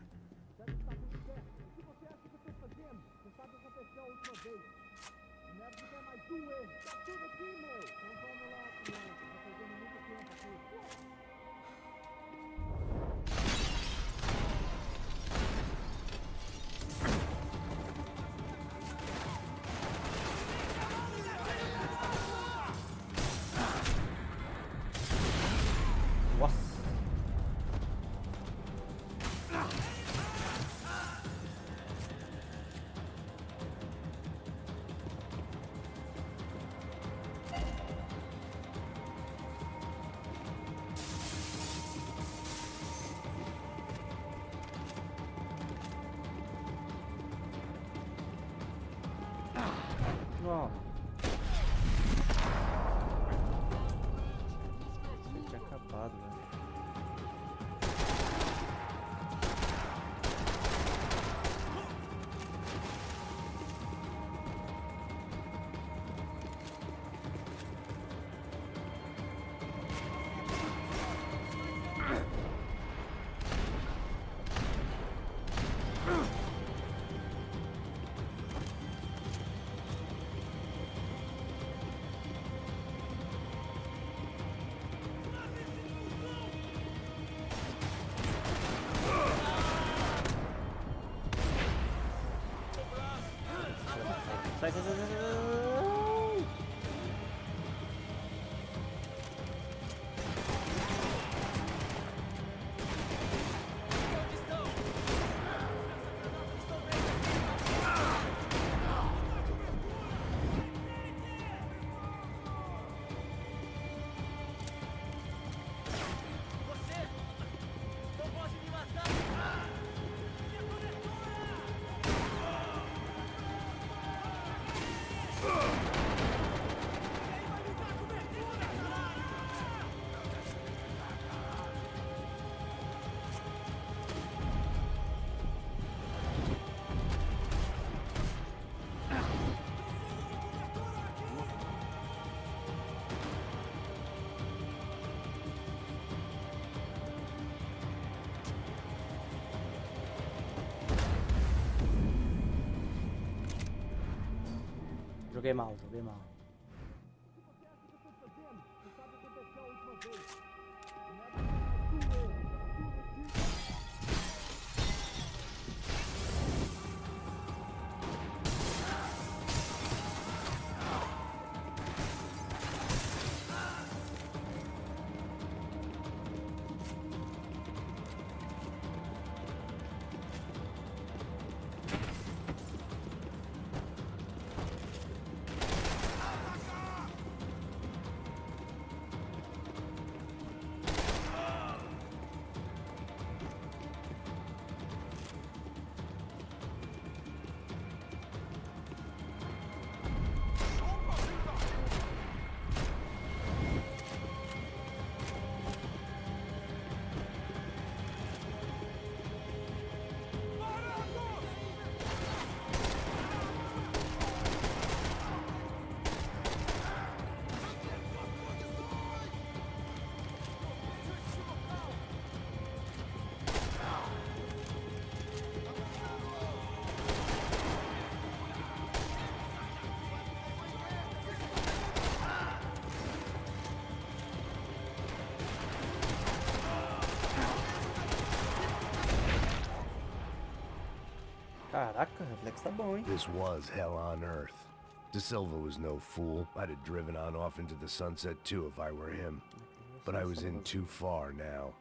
Toma. Você tinha acabado, velho. Sai, sai, sai, sai, sai. Joguei mal, joguei mal. Caraca, o reflexo tá bom, hein? This was hell on earth. De Silva was no fool. I'd have driven on off into the sunset too if I were him. But I was in too far now.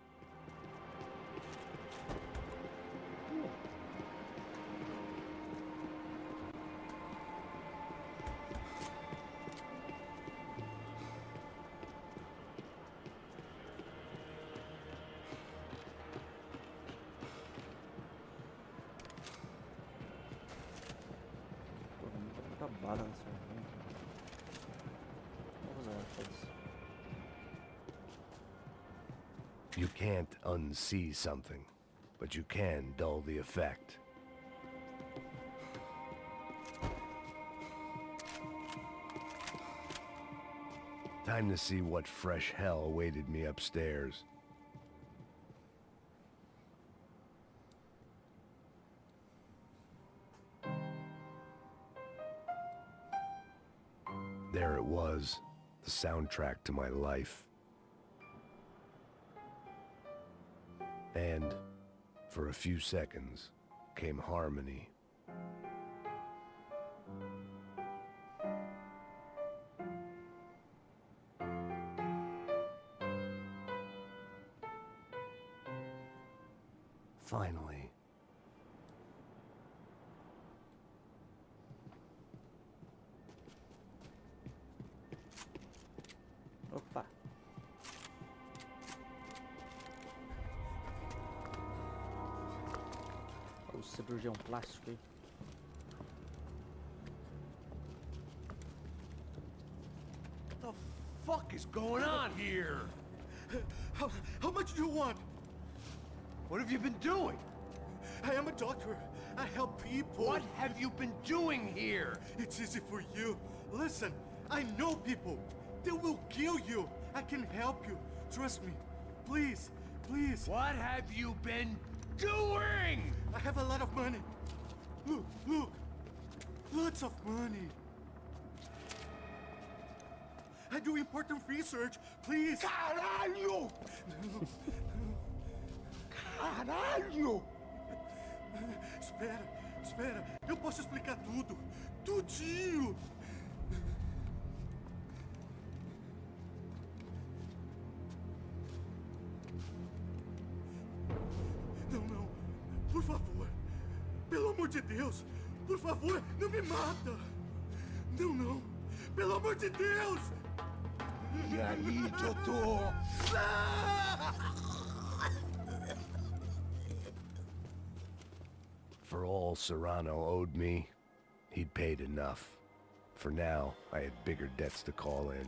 Acabada nessa frente. Vamos lá, foda-se. You can't unsee something, but you can dull the effect. Time to see what fresh hell awaited me upstairs. There it was, the soundtrack to my life. And, for a few seconds, came harmony. Finally. Opa. O cirurgião plástico aí. fuck is going on here? How much do you want? What have you been doing? I am a doctor. I help people. What have you been doing here? It's easy for you. Listen, I know people. They will kill you. I can help you. Trust me. Please, please. What have you been doing? I have a lot of money. Look, look. Lots of money. I do important research. Please. Caralho! Caralho! Espera, espera. Eu posso explicar tudo. Tudinho. Não, não. Por favor. Pelo amor de Deus. Por favor, não me mata. Não, não. Pelo amor de Deus. E aí, doutor? For all Serrano owed me, he'd paid enough. For now, I had bigger debts to call in.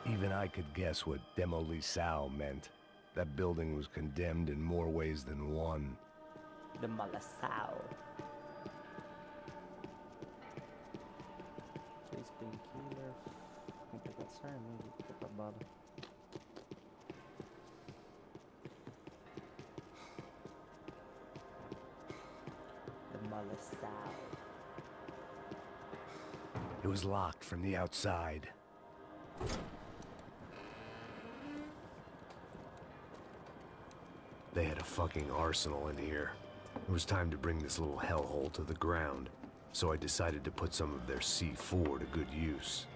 Even I could guess what demolição meant. That building was condemned in more ways than one. Demolição. Três painkiller. Vou pegar essa arma e vou pra bala. Demolição. It was locked from the outside. They had a fucking arsenal in here. It was time to bring this little hellhole to the ground, so I decided to put some of their C4 to good use.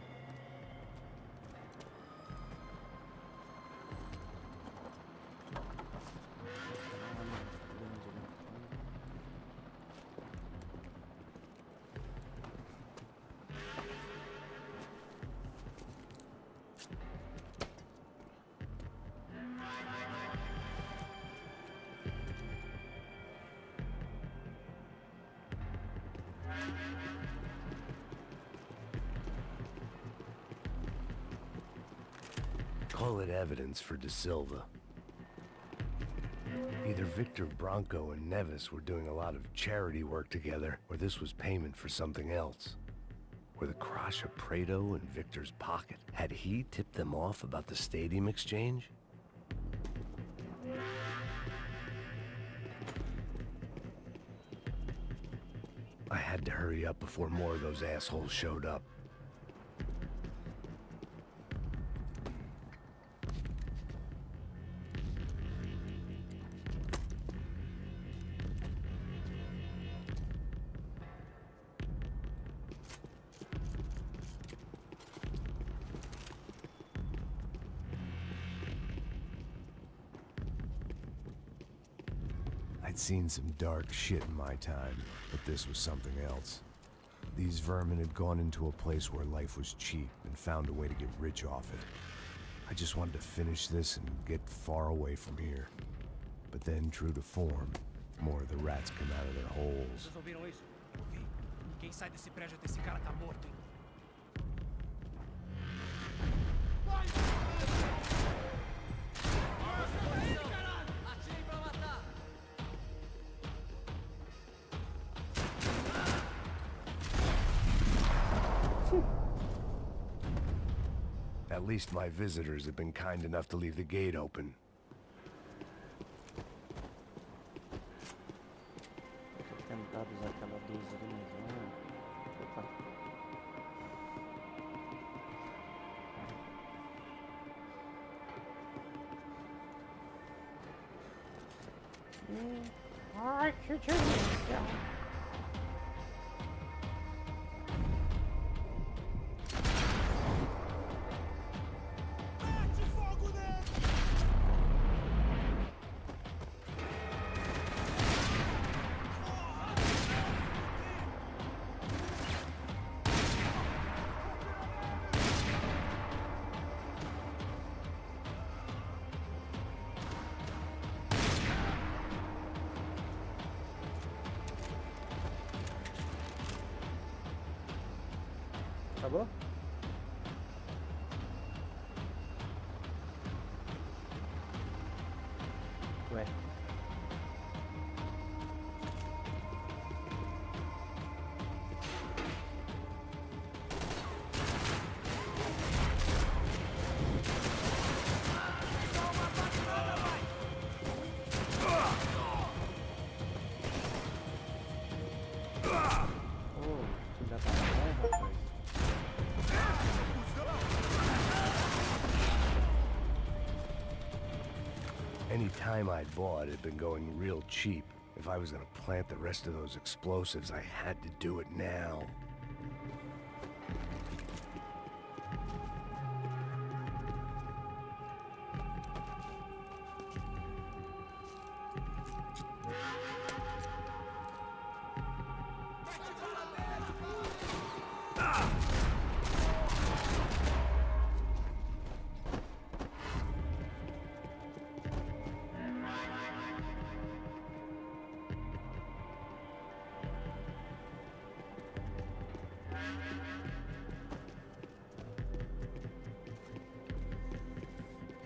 Call it evidence for De Silva. Either Victor Branco and Nevis were doing a lot of charity work together, or this was payment for something else. Were the Crasha Prado in Victor's pocket? Had he tipped them off about the stadium exchange? I had to hurry up before more of those assholes showed up. I'd seen some dark shit in my time, but this was something else. These vermin had gone into a place where life was cheap and found a way to get rich off it. I just wanted to finish this and get far away from here. But then, true to form, more of the rats come out of their holes. Vocês ouviram isso? Ouvi. Quem sai desse prédio até esse cara tá morto, hein? At least my visitors have been kind enough to leave the gate open. Tentar usar aquela 12 ali, mas opa. Ai, que delícia! Acabou? Ué. Oh, filha da mãe, rapaz. Any time I'd bought had been going real cheap. If I was gonna plant the rest of those explosives, I had to do it now.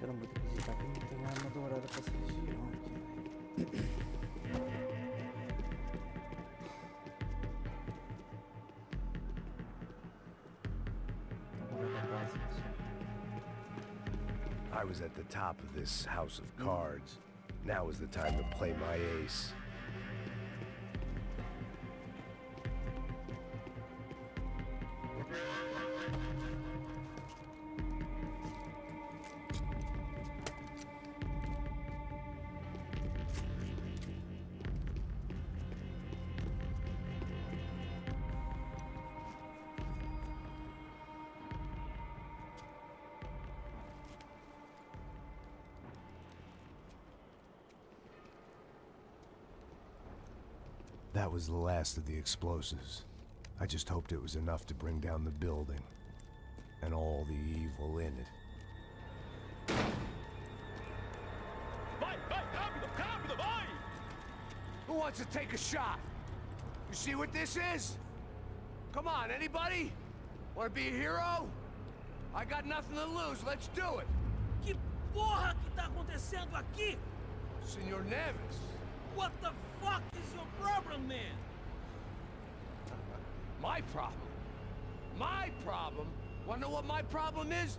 Quero muito acreditar que não tem arma dourada pra essa região aqui, velho. I was at the top of this house of cards. Now is the time to play my ace. That was the last of the explosives. I just hoped it was enough to bring down the building and all the evil in it. Vai, vai, rápido, rápido, vai! Who wants to take a shot? You see what this is? Come on, anybody? Want to be a hero? I got nothing to lose, let's do it! Que porra que tá acontecendo aqui? Senor Neves. What the fuck is your problem, man? My problem? My problem? Wanna know what my problem is?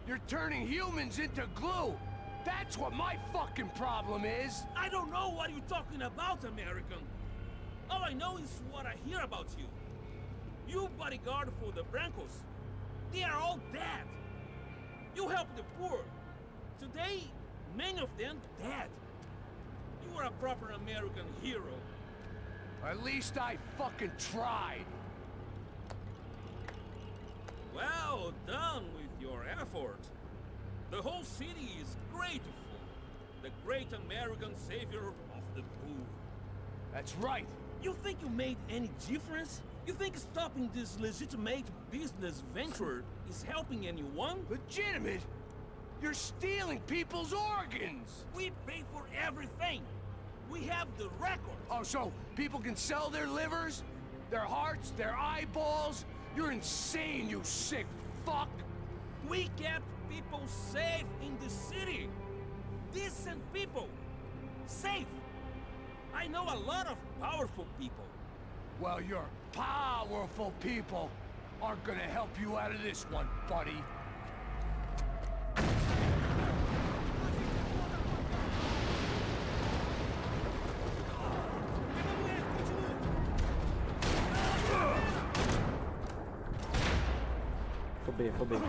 You're turning humans into glue! That's what my fucking problem is! I don't know what you're talking about, American. All I know is what I hear about you. You bodyguard for the Brancos. They are all dead. You help the poor. Today, many of them dead. You are a proper American hero. At least I fucking tried. Well done with your effort. The whole city is grateful. The great American savior of the poor. That's right. You think you made any difference? You think stopping this legitimate business venture is helping anyone? Legitimate? You're stealing people's organs! We pay for everything. We have the record. Oh, so people can sell their livers? Their hearts? Their eyeballs? You're insane, you sick fuck! We kept people safe in the city. Decent people. Safe. I know a lot of powerful people. Well, your powerful people aren't gonna help you out of this one, buddy. Fubei.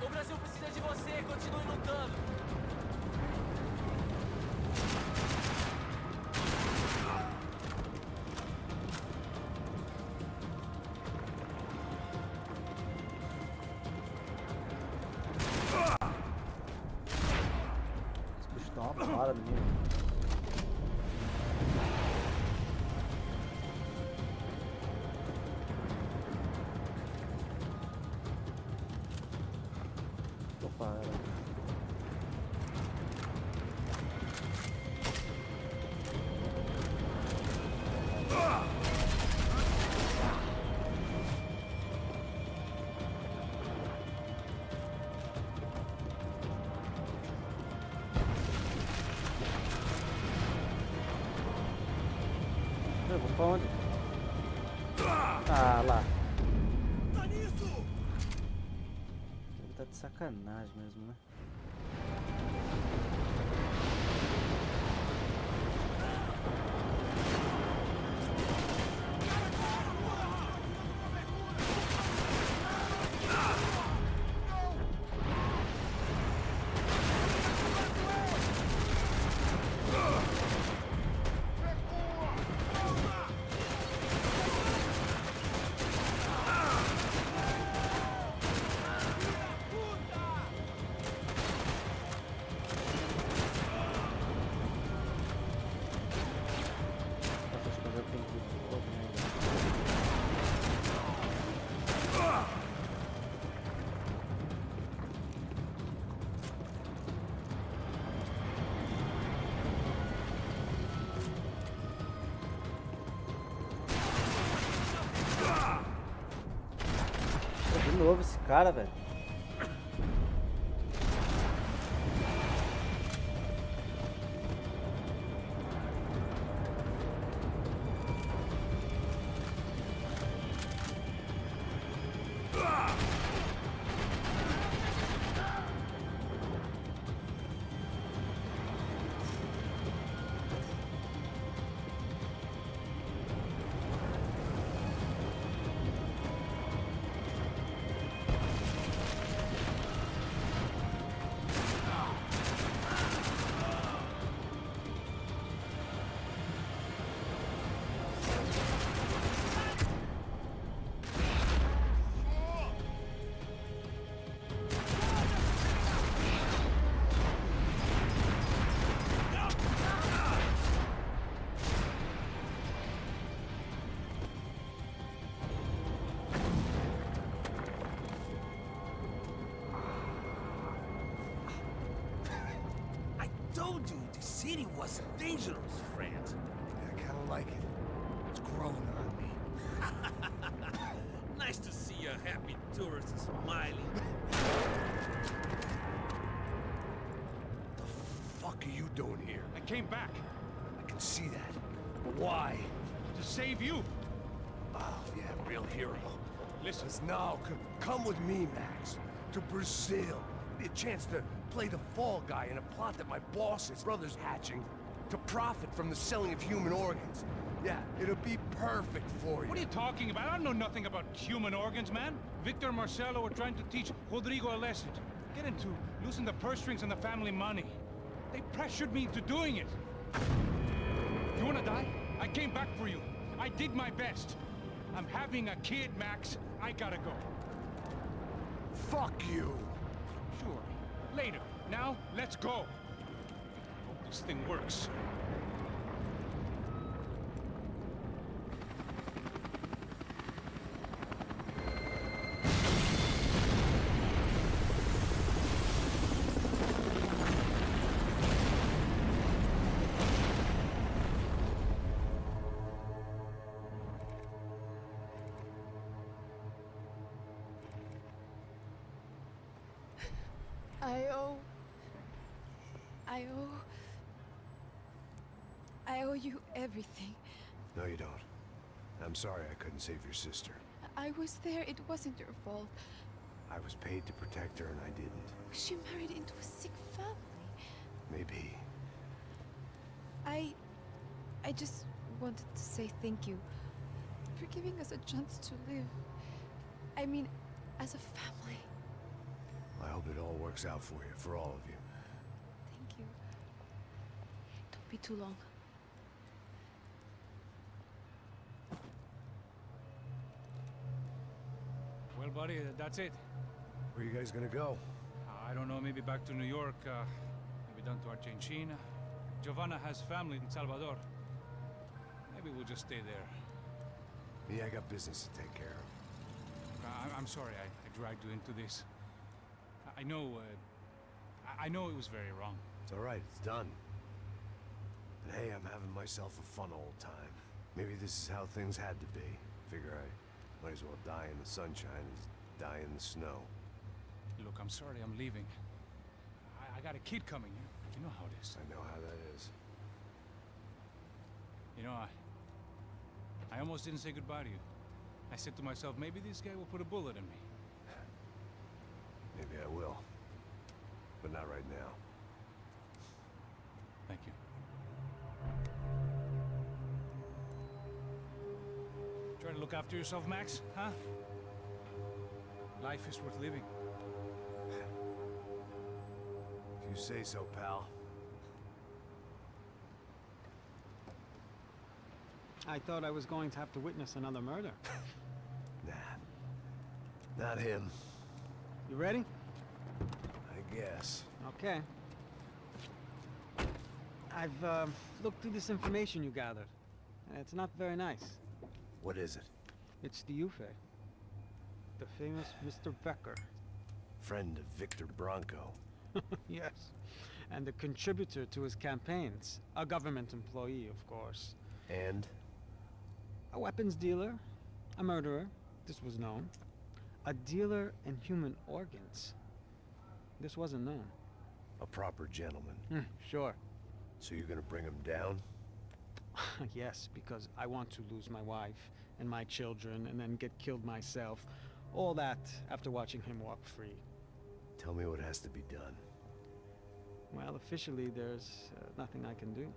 O Brasil precisa de você, continue lutando. Esse bicho tá uma bala, menino. vou pra onde? Ah, lá. Ele tá de sacanagem mesmo, né? De novo esse cara, velho. Told you the city was dangerous, friend. I kind of like it. It's growing on me. Nice to see a happy tourist smiling. The fuck are you doing here? I came back I can see that. But why? to save you. Oh, yeah, real hero. Listen. Now, come with me, Max. To Brazil. Be a chance to play the fall guy in a plot that my boss's brother's hatching to profit from the selling of human organs. Yeah, it'll be perfect for you. What are you talking about? I know nothing about human organs, man. Victor and Marcelo were trying to teach Rodrigo a lesson. Get him to loosen the purse strings on the family money. They pressured me into doing it. You wanna die? I came back for you. I did my best. I'm having a kid, Max. I gotta go. Fuck you. Sure. Later. Now, let's go. Hope this thing works. I owe you everything. No, you don't. I'm sorry I couldn't save your sister. I was there. It wasn't your fault. I was paid to protect her and I didn't. She married into a sick family. Maybe. I just wanted to say thank you for giving us a chance to live. I mean, as a family. I hope it all works out for you, for all of you. Thank you. Don't be too long. Well, buddy, that's it. Where are you guys gonna go? I don't know, maybe back to New York, maybe down to Argentina. Giovanna has family in Salvador. Maybe we'll just stay there. Me, I got business to take care of. I'm sorry I dragged you into this. I know it was very wrong. It's all right, it's done. But hey, I'm having myself a fun old time. Maybe this is how things had to be. Figure I might as well die in the sunshine as die in the snow. Look, I'm sorry I'm leaving. I got a kid coming. You know how it is. I know how that is. You know, I almost didn't say goodbye to you. I said to myself, maybe this guy will put a bullet in me. Maybe I will. But not right now. Thank you. Try to look after yourself, Max, huh? Life is worth living. If you say so, pal. I thought I was going to have to witness another murder. Nah. Not him. You ready? I guess. Okay. I've looked through this information you gathered. And it's not very nice. What is it? It's the Ufe. The famous Mr. Becker. Friend of Victor Bronco. Yes. And a contributor to his campaigns. A government employee, of course. And? A weapons dealer. A murderer. This was known. A dealer in human organs. This wasn't known. A proper gentleman. Sure. So you're gonna bring him down? Yes, because I want to lose my wife and my children and then get killed myself. All that after watching him walk free. Tell me what has to be done. Well, officially there's nothing I can do.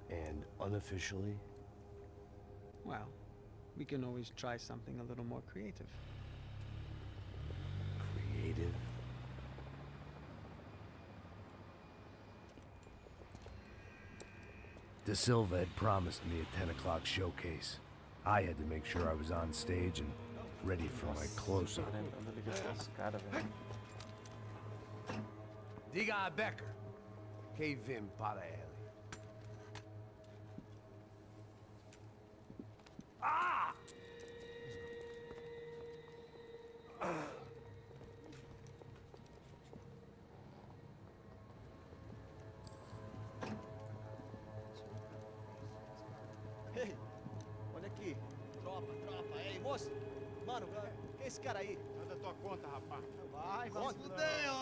And unofficially? Well, we can always try something a little more creative. Creative? De Silva had promised me a 10 o'clock showcase. I had to make sure I was on stage and ready for my close-up. Diga a Becker. Que vim para ele. Ah! Ei, olha aqui. Tropa. Ei, moço. Mano, quem é esse cara aí? Nada tua conta, rapaz. Vai fudeu!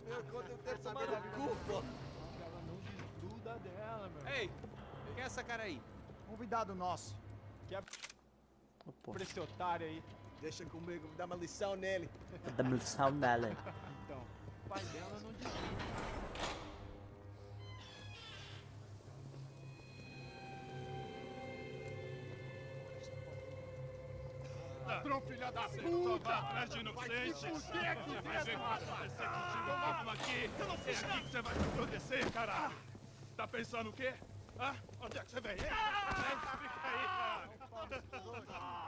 Meu conta eu quero saber da culpa. Ela não desgruda dela, meu. Ei, quem é essa cara aí? Convidado nosso. Que é por esse otário aí. Deixa comigo, vou dar uma lição nele. Dá uma lição nela. Então, o pai dela não desgruda. Ladrão, filha da puta! Atrás de inocentes! Vai ver o que vai acontecer contigo mesmo aqui! É aqui que você vai se proteger, caralho! Tá pensando o quê? Hã? Onde é que você vem? Fica aí, caralho!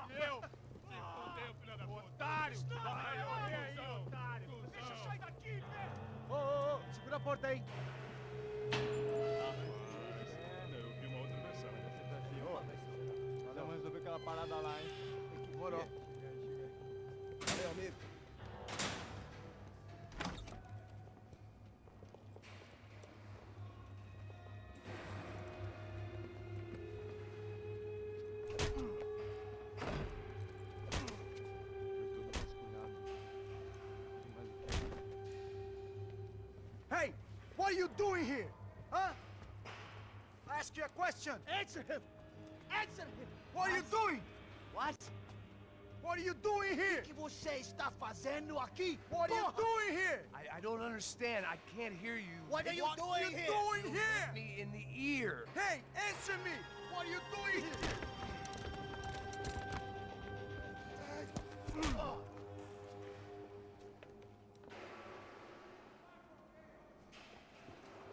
Eu? Se fodeu, filha da puta! Otário! Vai, morrer aí, otário! Deixa eu sair daqui, velho! Ô, segura a porta aí! Eu vi uma outra versão. Vamos resolver aquela parada lá, hein? Demorou. Valeu, amigo. Hey! What are you doing here? Huh? I ask you a question. Answer him! Answer him! What are you doing? What? What are you doing here? O que você está fazendo aqui? What are you doing here? I don't understand. I can't hear you. What are you doing here? Doing here? Me in the ear. Hey, answer me! What are you doing here?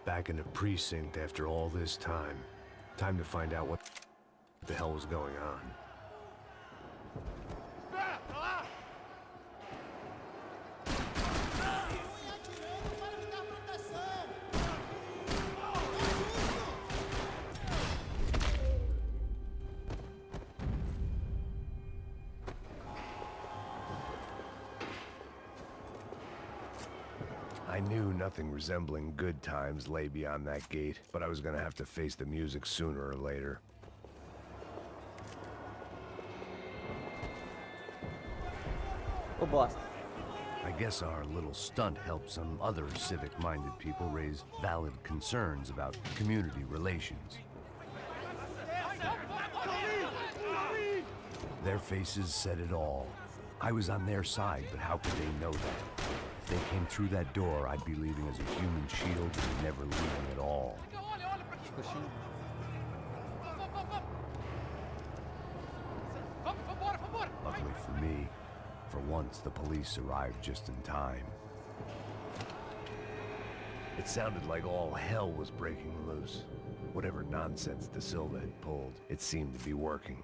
Back in the precinct after all this time. Time to find out what the hell was going on. I knew nothing resembling good times lay beyond that gate, but I was gonna have to face the music sooner or later. Ô bosta. I guess our little stunt helped some other civic-minded people raise valid concerns about community relations. Their faces said it all. I was on their side, but how could they know that? If they came through that door, I'd be leaving as a human shield and never leaving at all. Luckily for me, for once the police arrived just in time. It sounded like all hell was breaking loose. Whatever nonsense De Silva had pulled, it seemed to be working.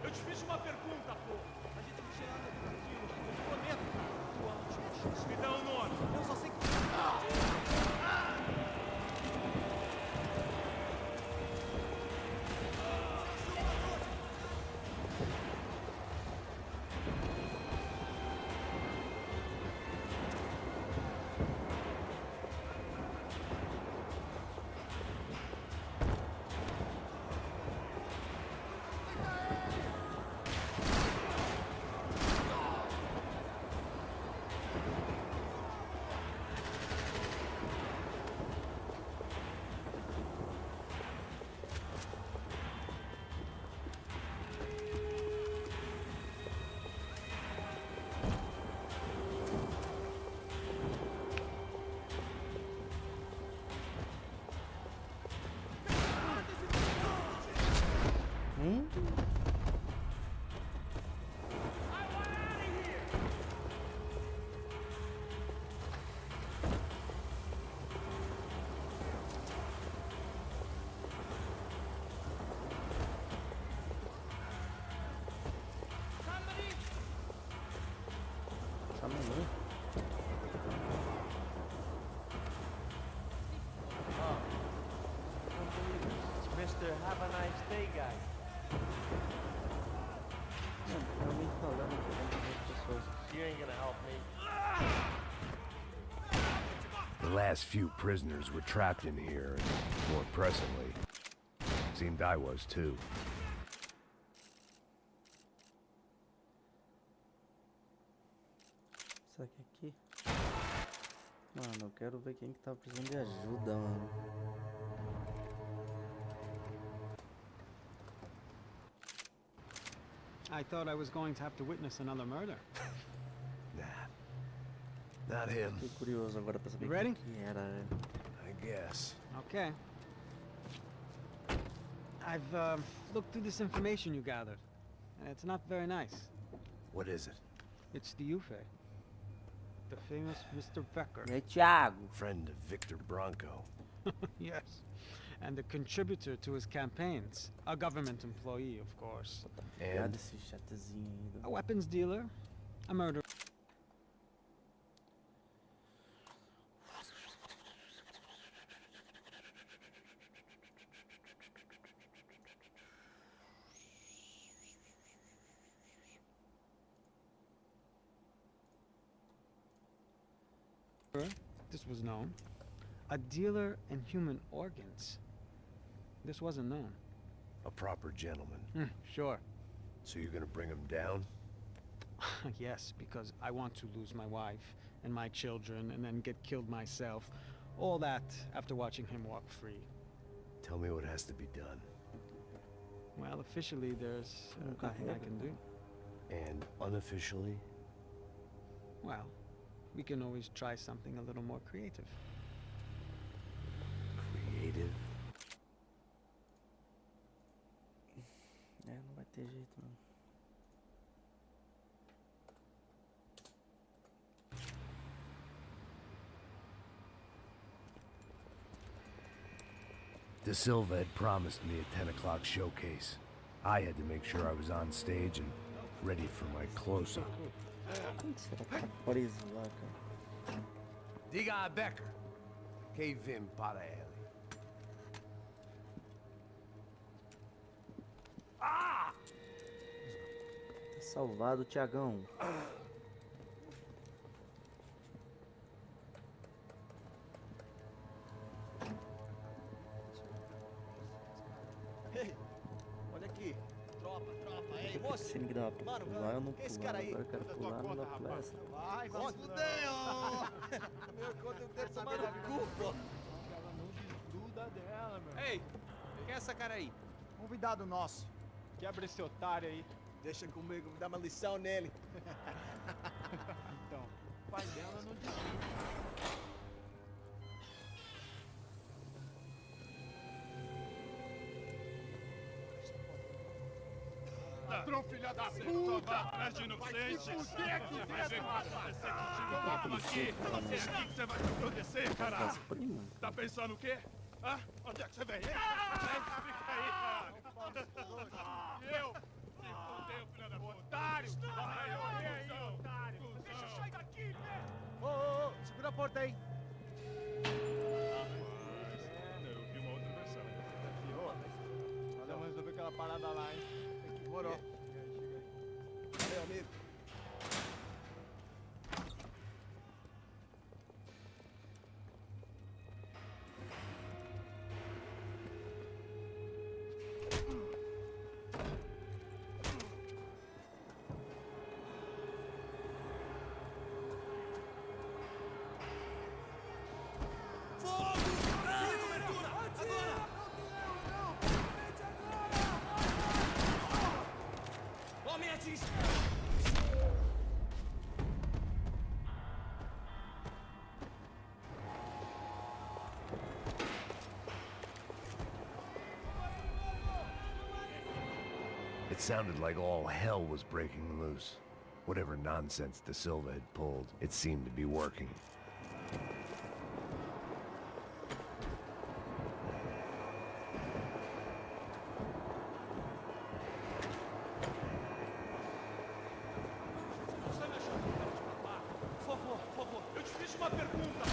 Eu te fiz uma pergunta, pô. A gente não tinha nada a ver com aquilo. Eu prometo, cara. Tua não tinha chance. Me dá um nome. Eu só sei que... Mr. Have a nice day, guy. Realmente falando com as pessoas. You ain't gonna help me. The last few prisoners were trapped in here, and more pressingly, seemed I was too. Isso aqui. Mano, eu quero ver quem que tá precisando de ajuda, mano. I thought I was going to have to witness another murder. Nah, not him. Fiquei curioso agora pra saber Ready? quem era. I guess. Okay. I've looked through this information you gathered, and it's not very nice. What is it? It's the Ufe. The famous Mr. Becker. É Thiago. Friend of Victor Bronco. Yes. And a contributor to his campaigns. A government employee, of course. And a weapons dealer. A murderer. This was known. A dealer in human organs. This wasn't known. A proper gentleman. Sure. So you're gonna bring him down? Yes, because I want to lose my wife and my children and then get killed myself. All that after watching him walk free. Tell me what has to be done. Well, officially there's nothing I can do. And unofficially? Well, we can always try something a little more creative. Creative? É, não vai ter jeito, mano. De Silva had promised me a 10 o'clock showcase. I had to make sure I was on stage and ready for my close-up. Quem que será que tá preso lá, cara? Diga Becker. Che vim para ele. Ah! Salvado, Tiagão. Ei, olha aqui. Tropa. Ei, moço. Você me dá uma Mano, pular, eu não esse pulo. cara aí? Agora eu quero pular, não dá pra pular essa. Vai, fudeu! Meu, quando eu quero tomar no cu, pô. Ela não desgruda dela, meu. Ei, quem é essa cara aí? Convidado nosso. Quebra esse otário aí. Deixa comigo, me dá uma lição nele. Então, o pai dela não desgruda. Ladrão, filha da puta! Atrás de inocente! Vai ver o que vai acontecer contigo mesmo aqui! Você aqui que você vai se acontecer, caralho! Tá pensando o quê? Hã? Onde é que você vem? Fica aí, cara! Eu? Se fudeu, filha da puta! Otário! Vai, otário! Deixa eu sair daqui, né? Ô, segura a porta aí. Eu vi uma outra versão. Vamos resolver aquela parada lá, hein? Demorou. Valeu, amigo. It sounded like all hell was breaking loose. Whatever nonsense De Silva had pulled, it seemed to be working. Por favor, eu te fiz uma pergunta!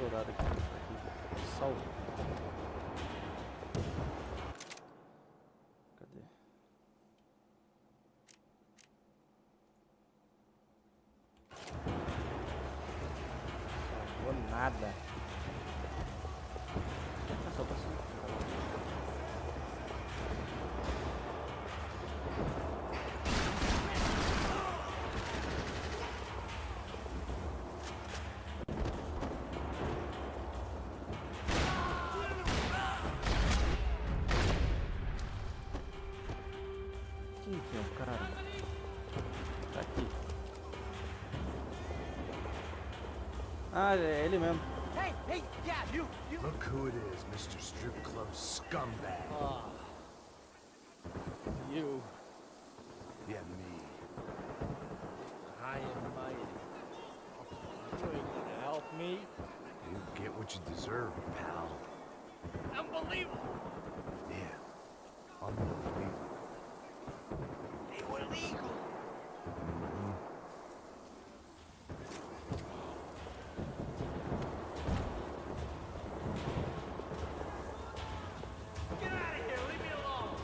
Dourado aqui. Salve. Cadê? Salvou nada. Só pra cima. Quem que é o cara? Tá aqui. Ah, é ele mesmo. Hey, yeah, you. Look who it is, Mr. Strip Club scumbag. You. Yeah, me. I am mighty. You ain't gonna help me. You get what you deserve, pal. Unbelievable. Yeah. Unbelievable. They were legal. Get out of here. Leave me alone.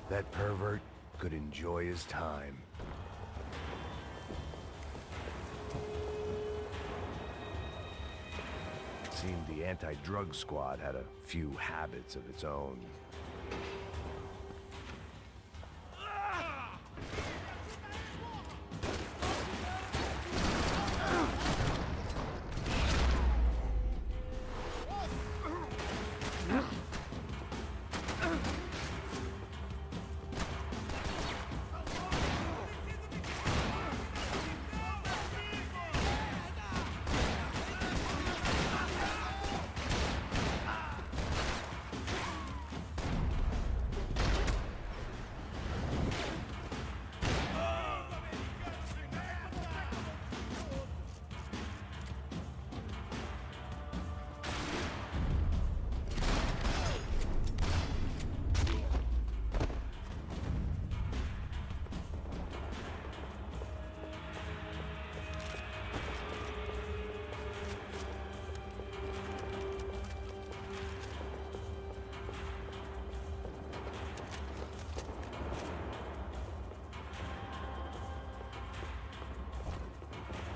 That pervert could enjoy his time. It seemed the anti-drug squad had a few habits of its own.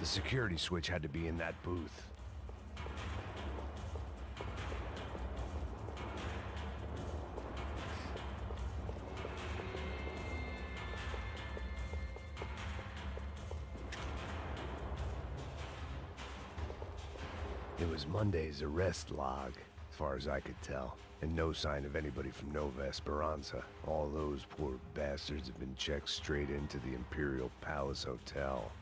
The security switch had to be in that booth. It was Monday's arrest log, as far as I could tell, and no sign of anybody from Nova Esperanza. All those poor bastards have been checked straight into the Imperial Palace Hotel.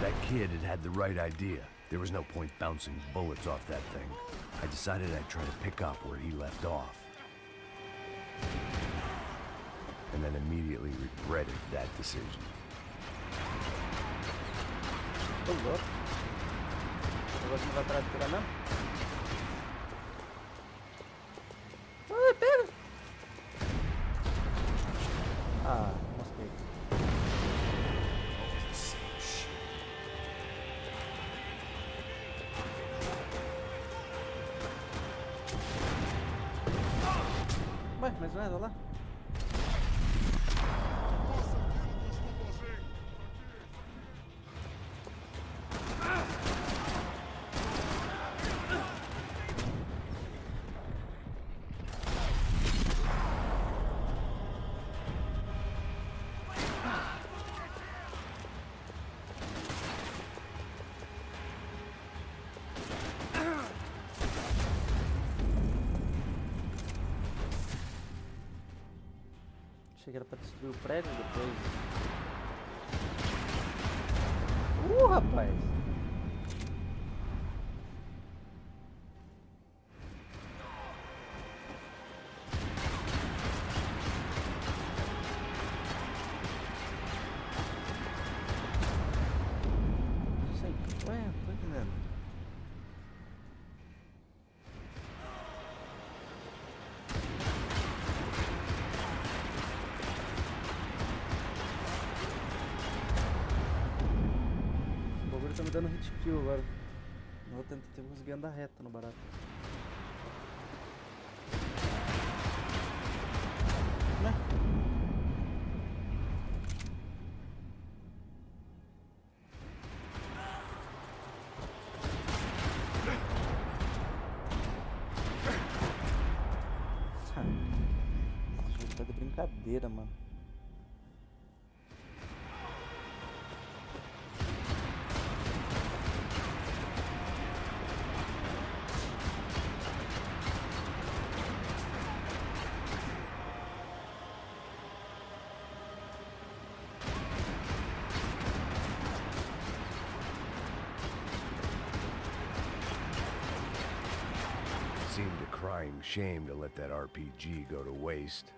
That kid had the right idea. There was no point bouncing bullets off that thing. I decided I'd try to pick up where he left off. And then immediately regretted that decision. Tô louco. O negócio não vai parar de tirar mesmo? Ai, pega! Ah, mosquei. Ué, mas não era lá? Achei que era pra destruir o prédio depois. Rapaz! Ué, não tô entendendo. Tá me dando hit kill agora. Na outra tentativa eu consegui andar reto no barato. Né? Esse jogo tá de brincadeira, mano. Seemed a crying shame to let that RPG go to waste.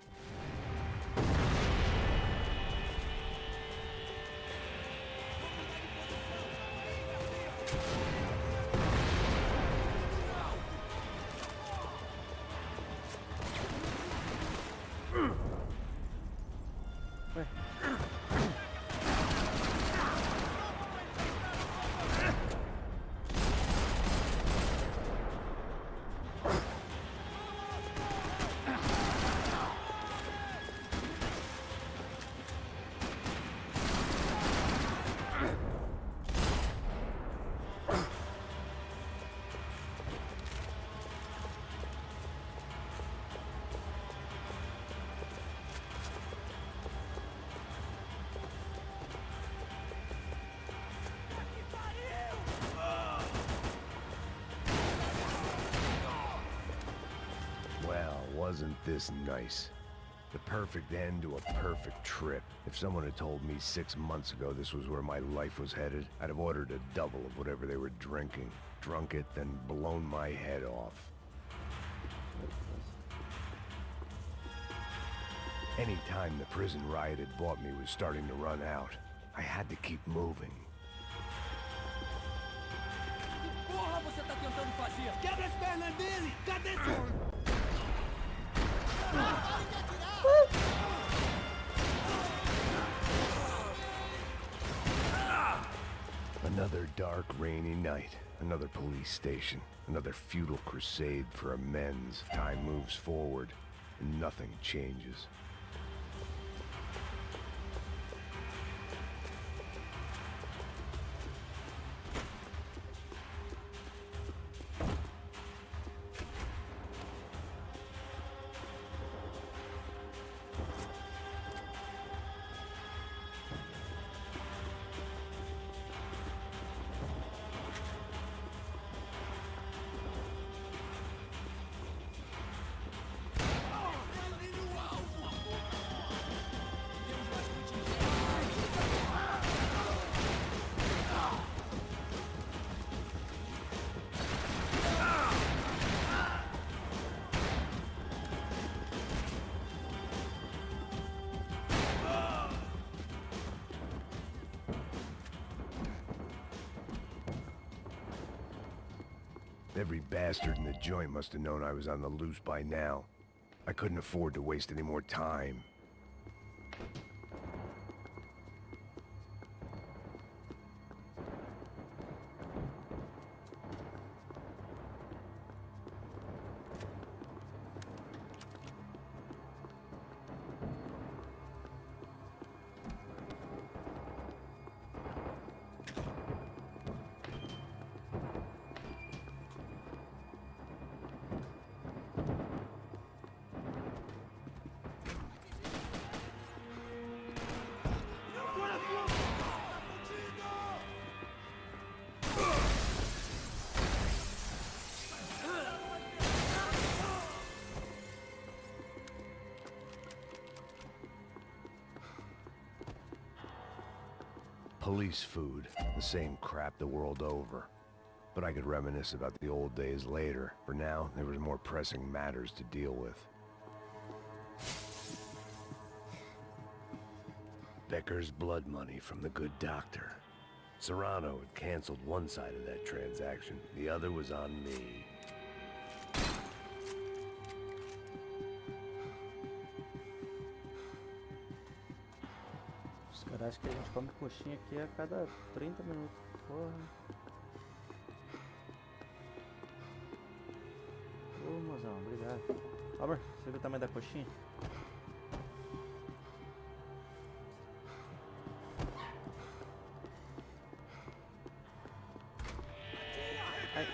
Wasn't this nice? The perfect end to a perfect trip. If someone had told me 6 months ago this was where my life was headed, I'd have ordered a double of whatever they were drinking, drunk it, then blown my head off. Any time the prison riot had bought me was starting to run out. I had to keep moving. Que porra você tá tentando fazer? Quebra as pernas dele! Cadê esse... Another dark, rainy night. Another police station. Another futile crusade for amends. Time moves forward, and nothing changes. Every bastard in the joint must have known I was on the loose by now. I couldn't afford to waste any more time. Police food, the same crap the world over. But I could reminisce about the old days later. For now, there was more pressing matters to deal with. Becker's blood money from the good doctor. Serrano had canceled one side of that transaction. The other was on me. Os caras acham que a gente come coxinha aqui a cada 30 minutos. Porra. Ô, mozão, obrigado. Albert, você viu o tamanho da coxinha? Ai.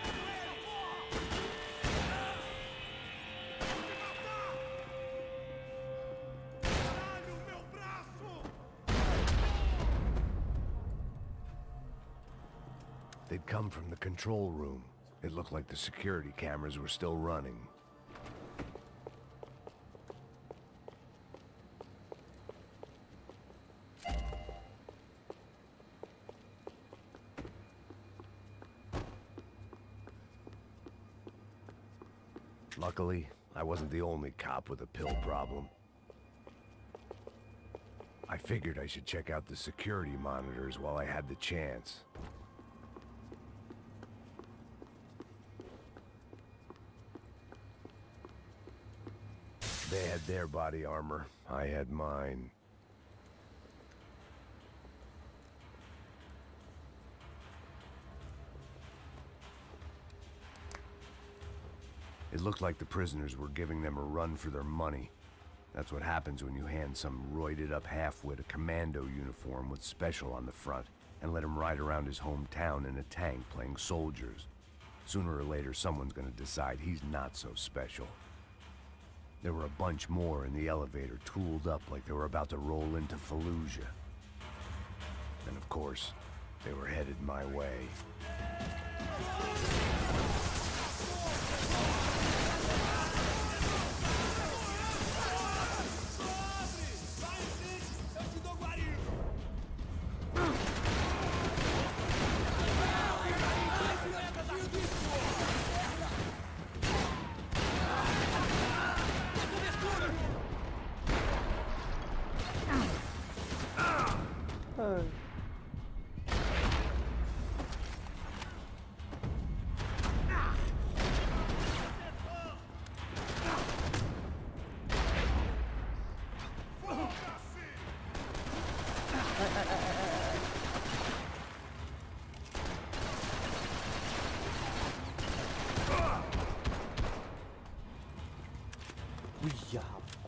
They'd come from the control room. It looked like the security cameras were still running. Luckily, I wasn't the only cop with a pill problem. I figured I should check out the security monitors while I had the chance. They had their body armor. I had mine. It looked like the prisoners were giving them a run for their money. That's what happens when you hand some roided-up halfwit a commando uniform with special on the front and let him ride around his hometown in a tank playing soldiers. Sooner or later, someone's gonna decide he's not so special. There were a bunch more in the elevator, tooled up like they were about to roll into Fallujah. And of course, they were headed my way.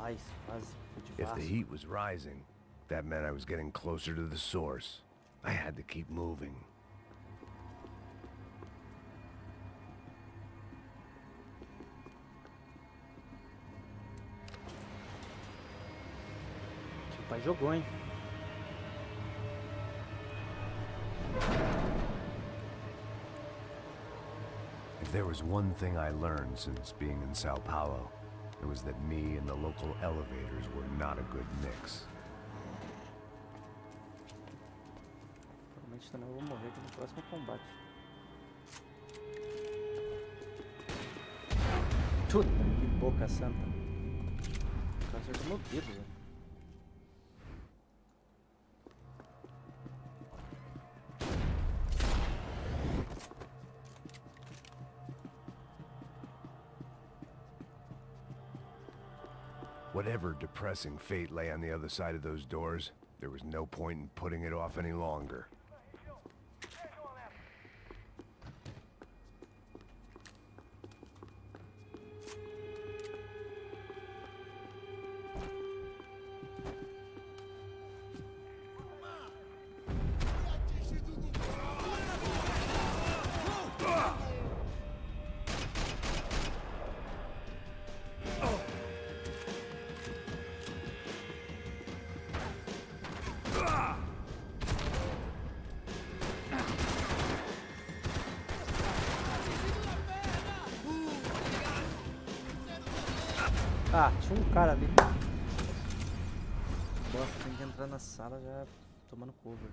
Rapaz, quase fui de If the vaso. heat was rising, that meant I was getting closer to the source. I had to keep moving. O pai jogou, hein? If there was one thing I learned since being in Sao Paulo, it was that me and the local elevators were not a good mix. Provavelmente também eu vou morrer aqui no próximo combate. Puta que boca santa. O cara acertou meu dedo, velho. Whatever depressing fate lay on the other side of those doors, there was no point in putting it off any longer. Ah, tinha um cara ali. Nossa, tem que entrar na sala já tomando cover.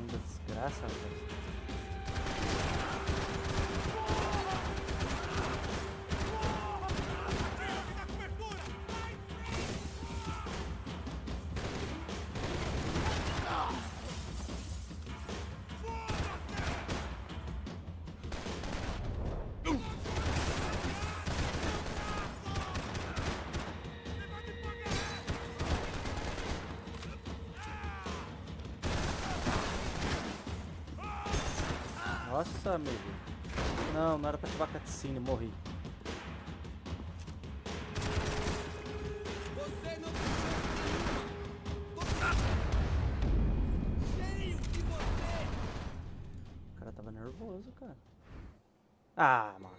Desgraça, rapaz. Nossa, amigo. Não era pra ativar cutscene, morri. O cara tava nervoso, cara. Ah, mano.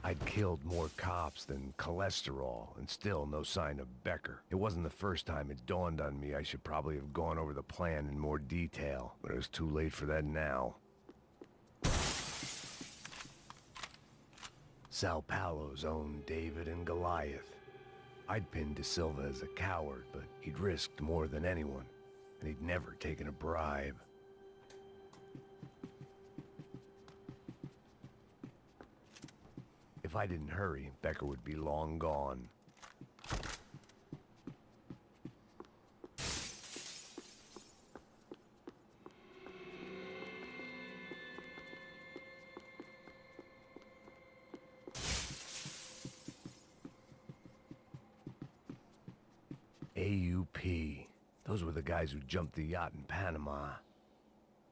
I'd killed more cops than cholesterol, and still no sign of Becker. It wasn't the first time it dawned on me I should probably have gone over the plan in more detail, but it was too late for that now. Sao Paulo's own David and Goliath. I'd pinned De Silva as a coward, but he'd risked more than anyone, and he'd never taken a bribe. If I didn't hurry, Becker would be long gone. AUP. Those were the guys who jumped the yacht in Panama.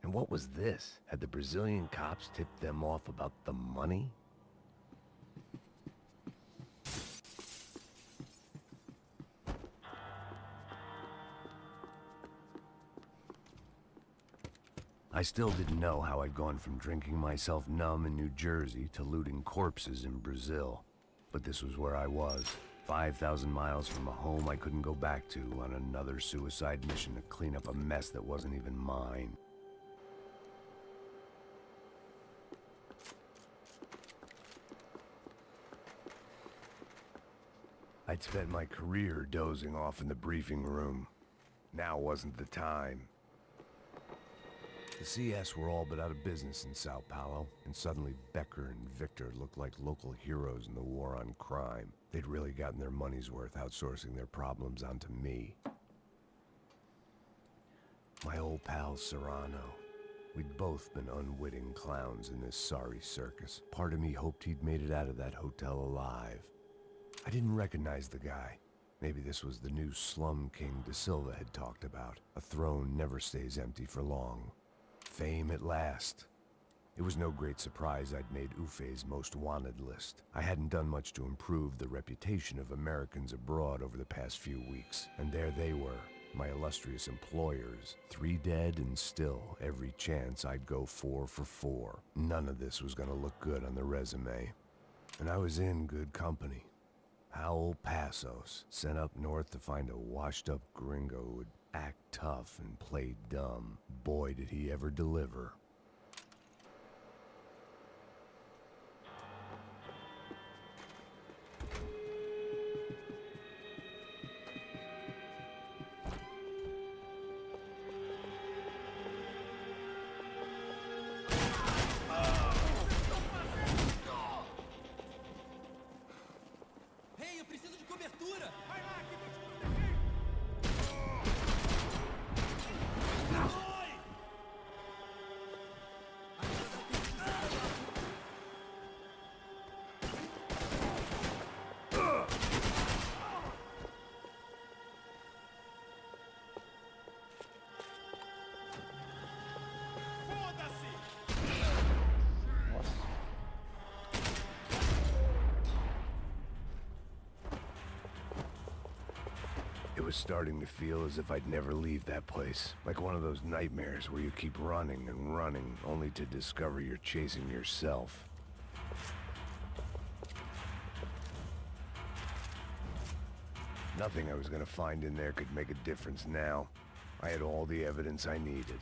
And what was this? Had the Brazilian cops tipped them off about the money? I still didn't know how I'd gone from drinking myself numb in New Jersey to looting corpses in Brazil. But this was where I was, 5,000 miles from a home I couldn't go back to, on another suicide mission to clean up a mess that wasn't even mine. I'd spent my career dozing off in the briefing room. Now wasn't the time. The CS were all but out of business in Sao Paulo, and suddenly Becker and Victor looked like local heroes in the war on crime. They'd really gotten their money's worth outsourcing their problems onto me. My old pal Serrano. We'd both been unwitting clowns in this sorry circus. Part of me hoped he'd made it out of that hotel alive. I didn't recognize the guy. Maybe this was the new slum king De Silva had talked about. A throne never stays empty for long. Fame at last. It was no great surprise I'd made Ufe's most wanted list. I hadn't done much to improve the reputation of Americans abroad over the past few weeks, and there they were, my illustrious employers, 3 dead and still every chance I'd go 4 for 4. None of this was gonna look good on the resume. And I was in good company. Howell Passos, sent up north to find a washed-up gringo who would act tough and play dumb. Boy, did he ever deliver. Hey, eu preciso de cobertura! Vai lá, que vou te It was starting to feel as if I'd never leave that place. Like one of those nightmares where you keep running and running, only to discover you're chasing yourself. Nothing I was gonna find in there could make a difference now. I had all the evidence I needed.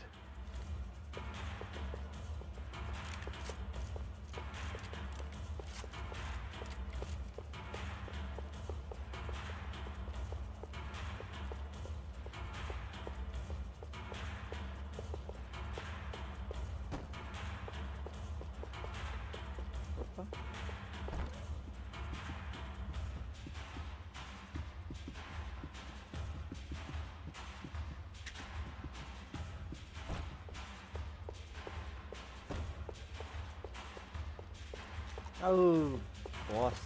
Oh, bosta.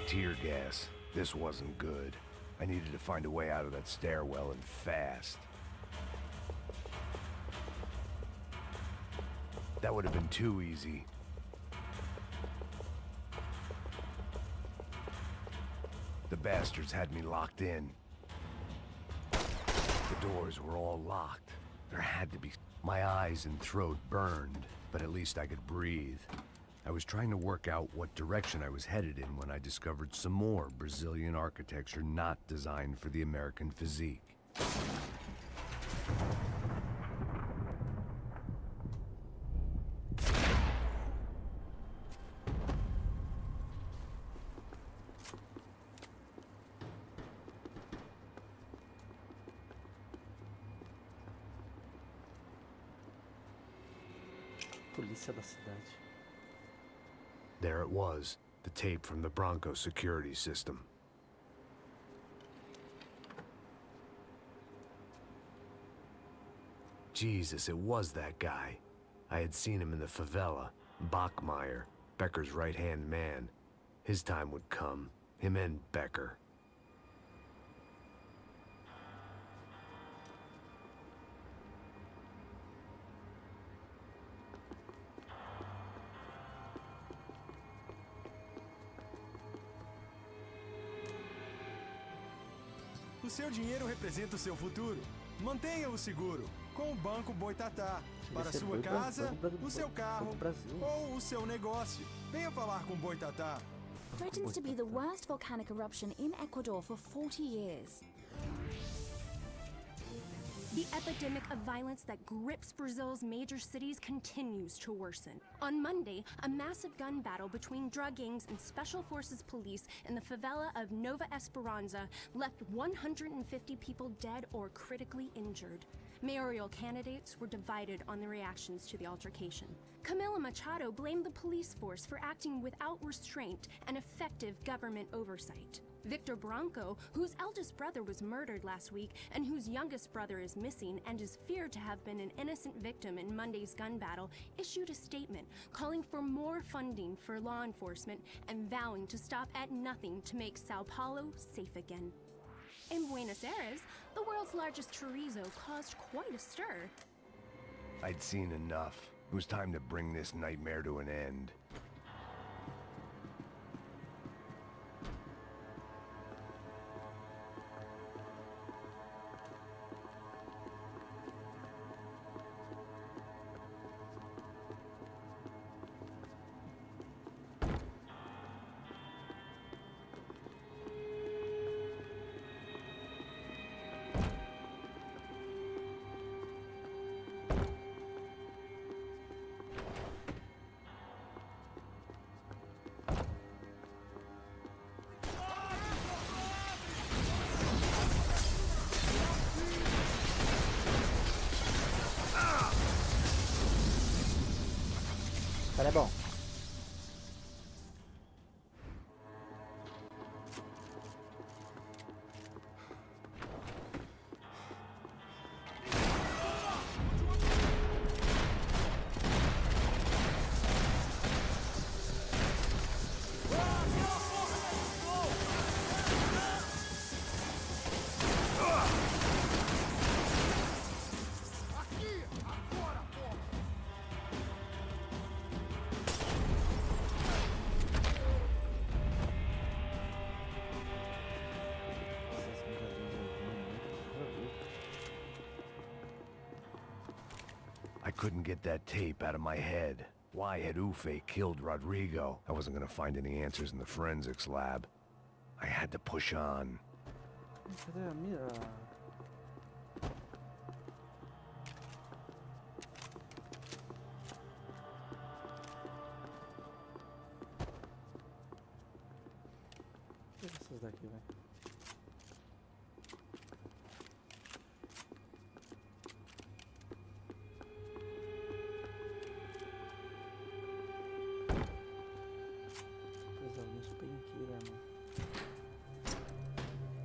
Tear gas. This wasn't good. I needed to find a way out of that stairwell and fast. That would have been too easy. The bastards had me locked in. The doors were all locked. There had to be... My eyes and throat burned, but at least I could breathe. I was trying to work out what direction I was headed in when I discovered some more Brazilian architecture not designed for the American physique. Polícia da cidade. There it was, the tape from the Bronco security system. Jesus, it was that guy. I had seen him in the favela, Bachmeyer, Becker's right-hand man. His time would come, him and Becker. O seu dinheiro representa o seu futuro. Mantenha-o seguro com o Banco Boitatá. Para a sua casa, o seu carro ou o seu negócio. Venha falar com Boitatá. Threatens to be the worst volcanic eruption in Ecuador for 40 years. The epidemic of violence that grips Brazil's major cities continues to worsen. On Monday, a massive gun battle between drug gangs and special forces police in the favela of Nova Esperanza left 150 people dead or critically injured. Mayoral candidates were divided on the reactions to the altercation. Camila Machado blamed the police force for acting without restraint and effective government oversight. Victor Branco, whose eldest brother was murdered last week and whose youngest brother is missing and is feared to have been an innocent victim in Monday's gun battle, issued a statement calling for more funding for law enforcement and vowing to stop at nothing to make Sao Paulo safe again. In Buenos Aires, the world's largest chorizo caused quite a stir. I'd seen enough. It was time to bring this nightmare to an end. Cara, é bom. I couldn't get that tape out of my head. Why had Ufe killed Rodrigo? I wasn't gonna find any answers in the forensics lab. I had to push on. Cadê a mira? Pega essas daqui, vai.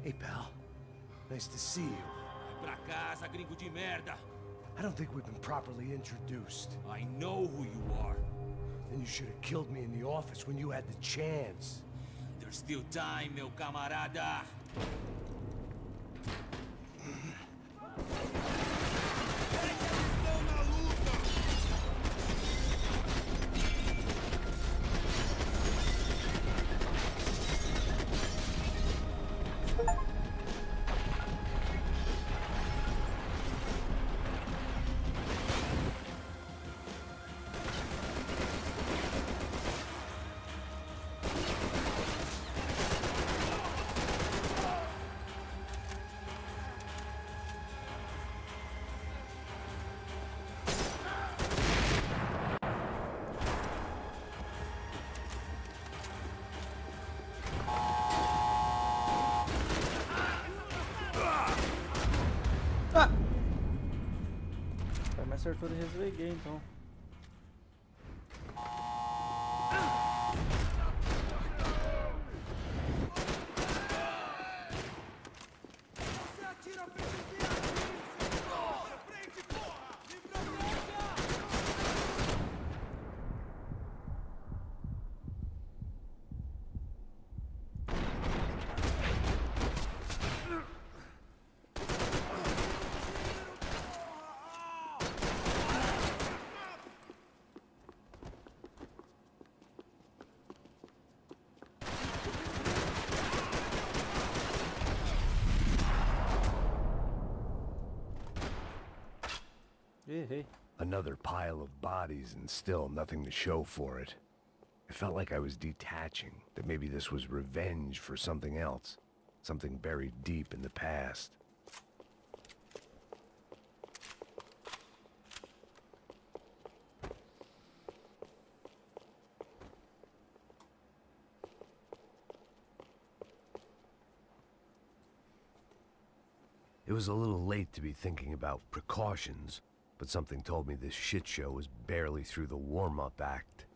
Hey, pal. Nice to see you. Vai pra casa, gringo de merda. I don't think we've been properly introduced. I know who you are. Then you should have killed me in the office when you had the chance. There's still time, meu camarada. acertou e resveguei então. Errei. Another pile of bodies and still nothing to show for it. It felt like I was detaching, that maybe this was revenge for something else, something buried deep in the past. It was a little late to be thinking about precautions, but something told me this shit show was barely through the warm-up act.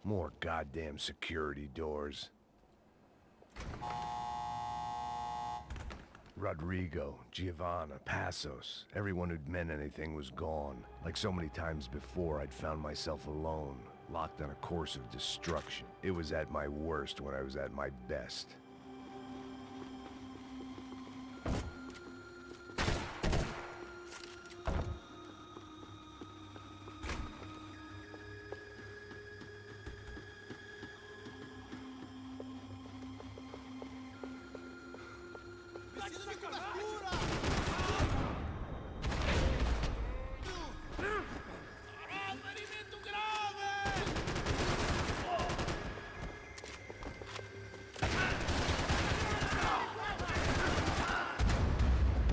More goddamn security doors. Rodrigo, Giovanna, Passos, everyone who'd meant anything was gone. Like so many times before, I'd found myself alone, locked on a course of destruction. It was at my worst when I was at my best.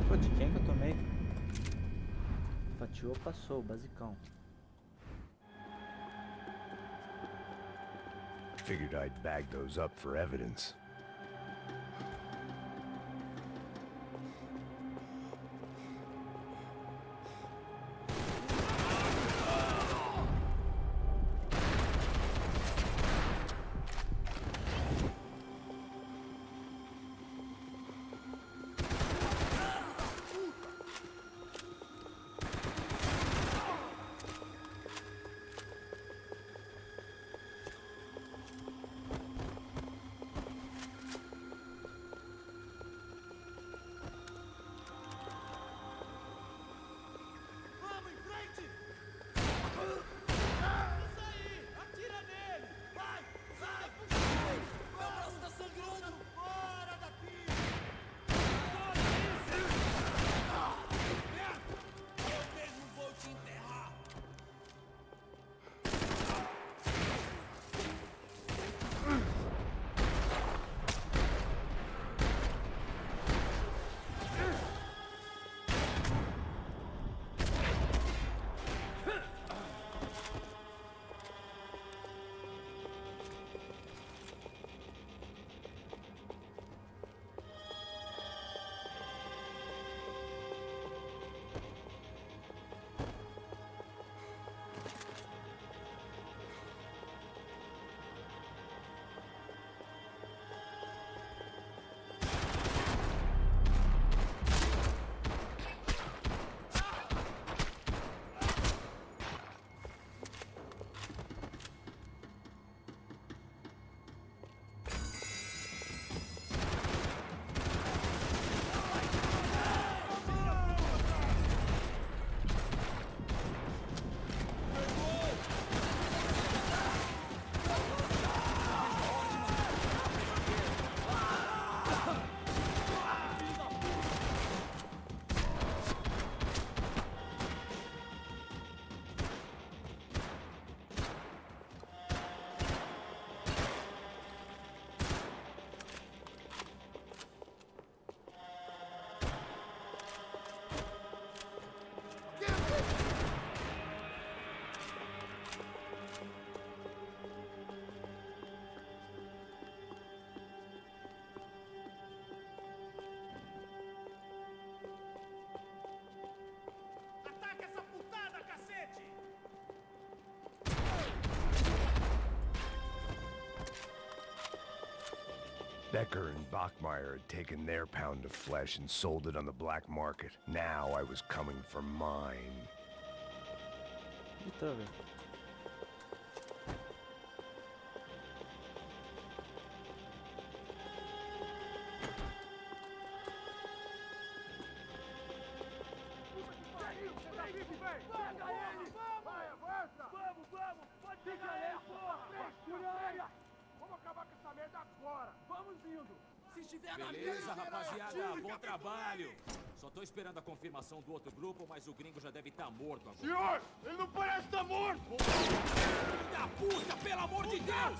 Pô, de quem que eu tomei? Fatiou, passou, basicão. Figured I'd bag those up for evidence. Becker and Bachmeyer had taken their pound of flesh and sold it on the black market. Now I was coming for mine. Eita, velho. Beleza, rapaziada, bom trabalho. Só tô esperando a confirmação do outro grupo, mas o gringo já deve estar morto agora. Senhor, ele não parece estar morto! Filho da puta, pelo amor de Deus!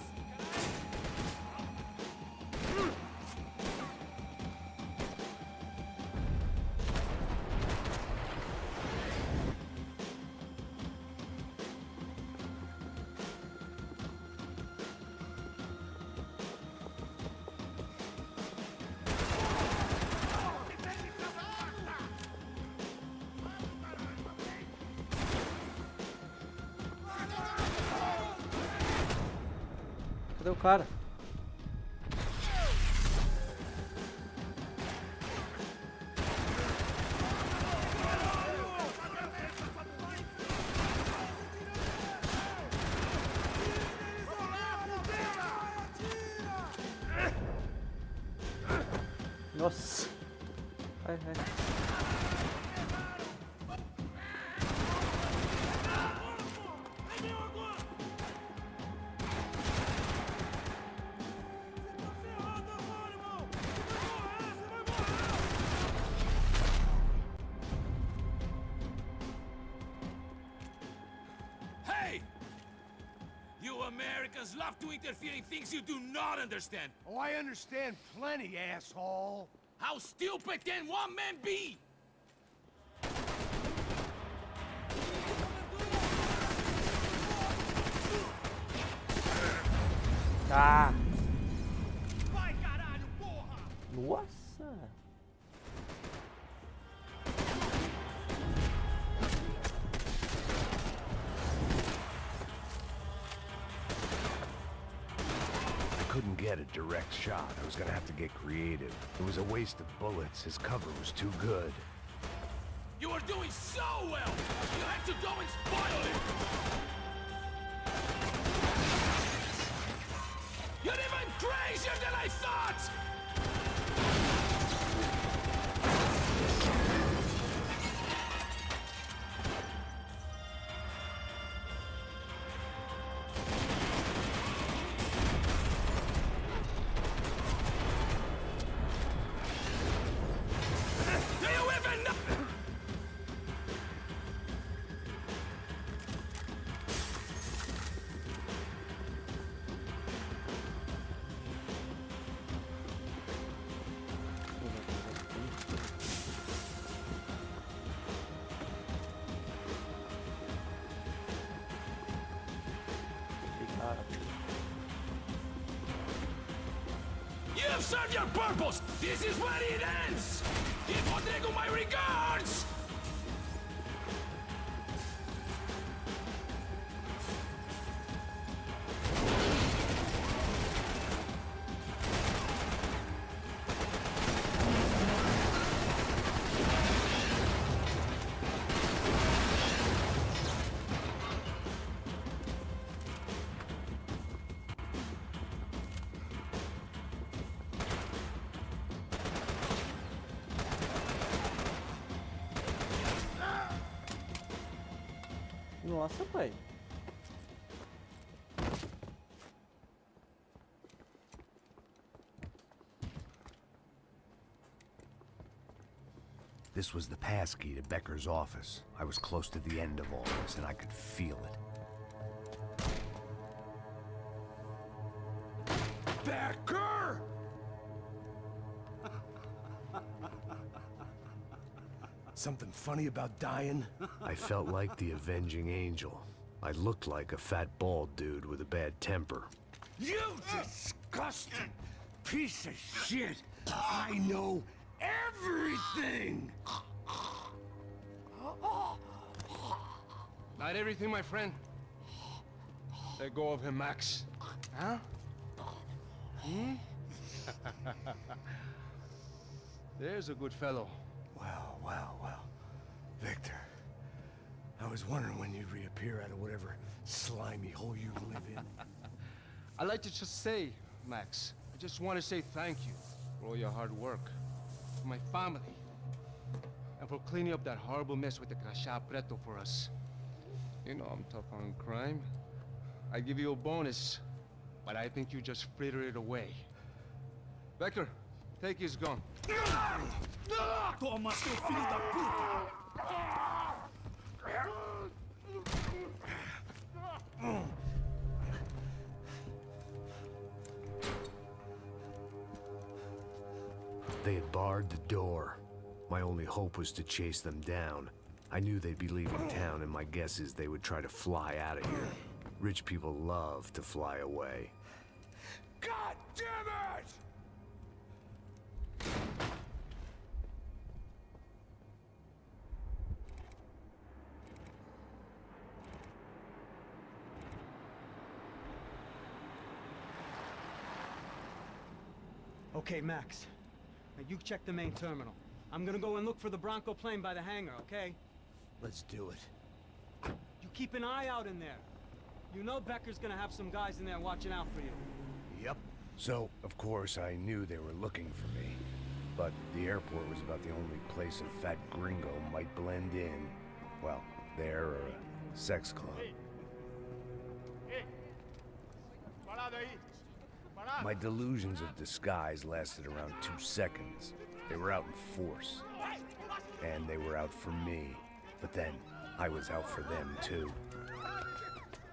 Cadê o cara? Nossa. Ai, ai. Hey! You Americans love to interfere in things you do not understand. Oh, I understand plenty, asshole. How stupid can one man be? Ah! Vai, caralho, porra! Nossa! I couldn't get a direct shot. I was gonna have to get creative. It was a waste of bullets. His cover was too good. You were doing so well! You had to go and spoil it! You're even crazier than I thought! Do you even know? You have served your purpose! This is where it ends! Give Rodrigo my regards! Nossa, pai. This was the passkey to Becker's office. I was close to the end of all this, and I could feel it. Becker! Something funny about dying? I felt like the avenging angel. I looked like a fat bald dude with a bad temper. You disgusting piece of shit! I know everything! Not everything, my friend. Let go of him, Max. Huh? There's a good fellow. Well. Victor, I was wondering when you'd reappear out of whatever slimy hole you live in. I'd like to just say, Max, I just want to say thank you for all your hard work, for my family, and for cleaning up that horrible mess with the Crachá Preto for us. You know I'm tough on crime. I give you a bonus, but I think you just frittered it away. Becker, take his gun. Toma, seu filho da puta! They had barred the door. My only hope was to chase them down. I knew they'd be leaving town, and my guess is they would try to fly out of here. Rich people love to fly away. God damn it! Okay, Max. Now you check the main terminal. I'm gonna go and look for the Bronco plane by the hangar, okay? Let's do it. You keep an eye out in there. You know Becker's gonna have some guys in there watching out for you. Yep. So, of course, I knew they were looking for me. But the airport was about the only place a fat gringo might blend in. Well, there or a sex club. My delusions of disguise lasted around 2 seconds. They were out in force. And they were out for me. But then, I was out for them, too.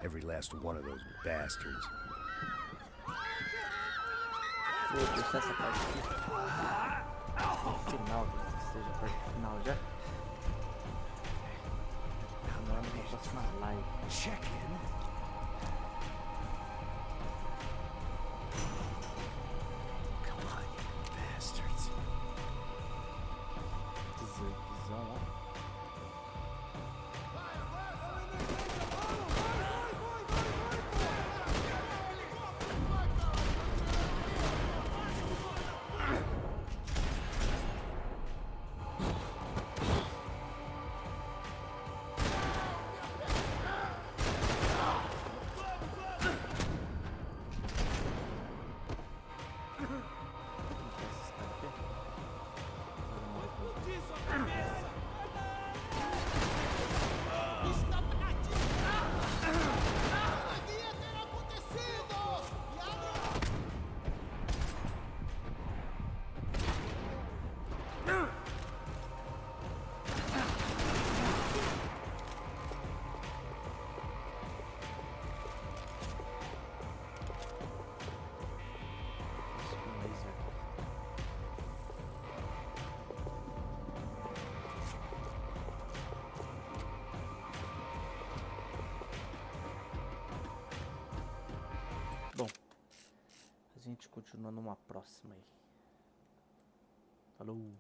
Every last one of those bastards. Vou deixar essa parte aqui no final, que seja a parte final já. Agora na próxima live. Check in. Come on, bastards. Visão lá. Bom, a gente continua numa próxima aí. Falou!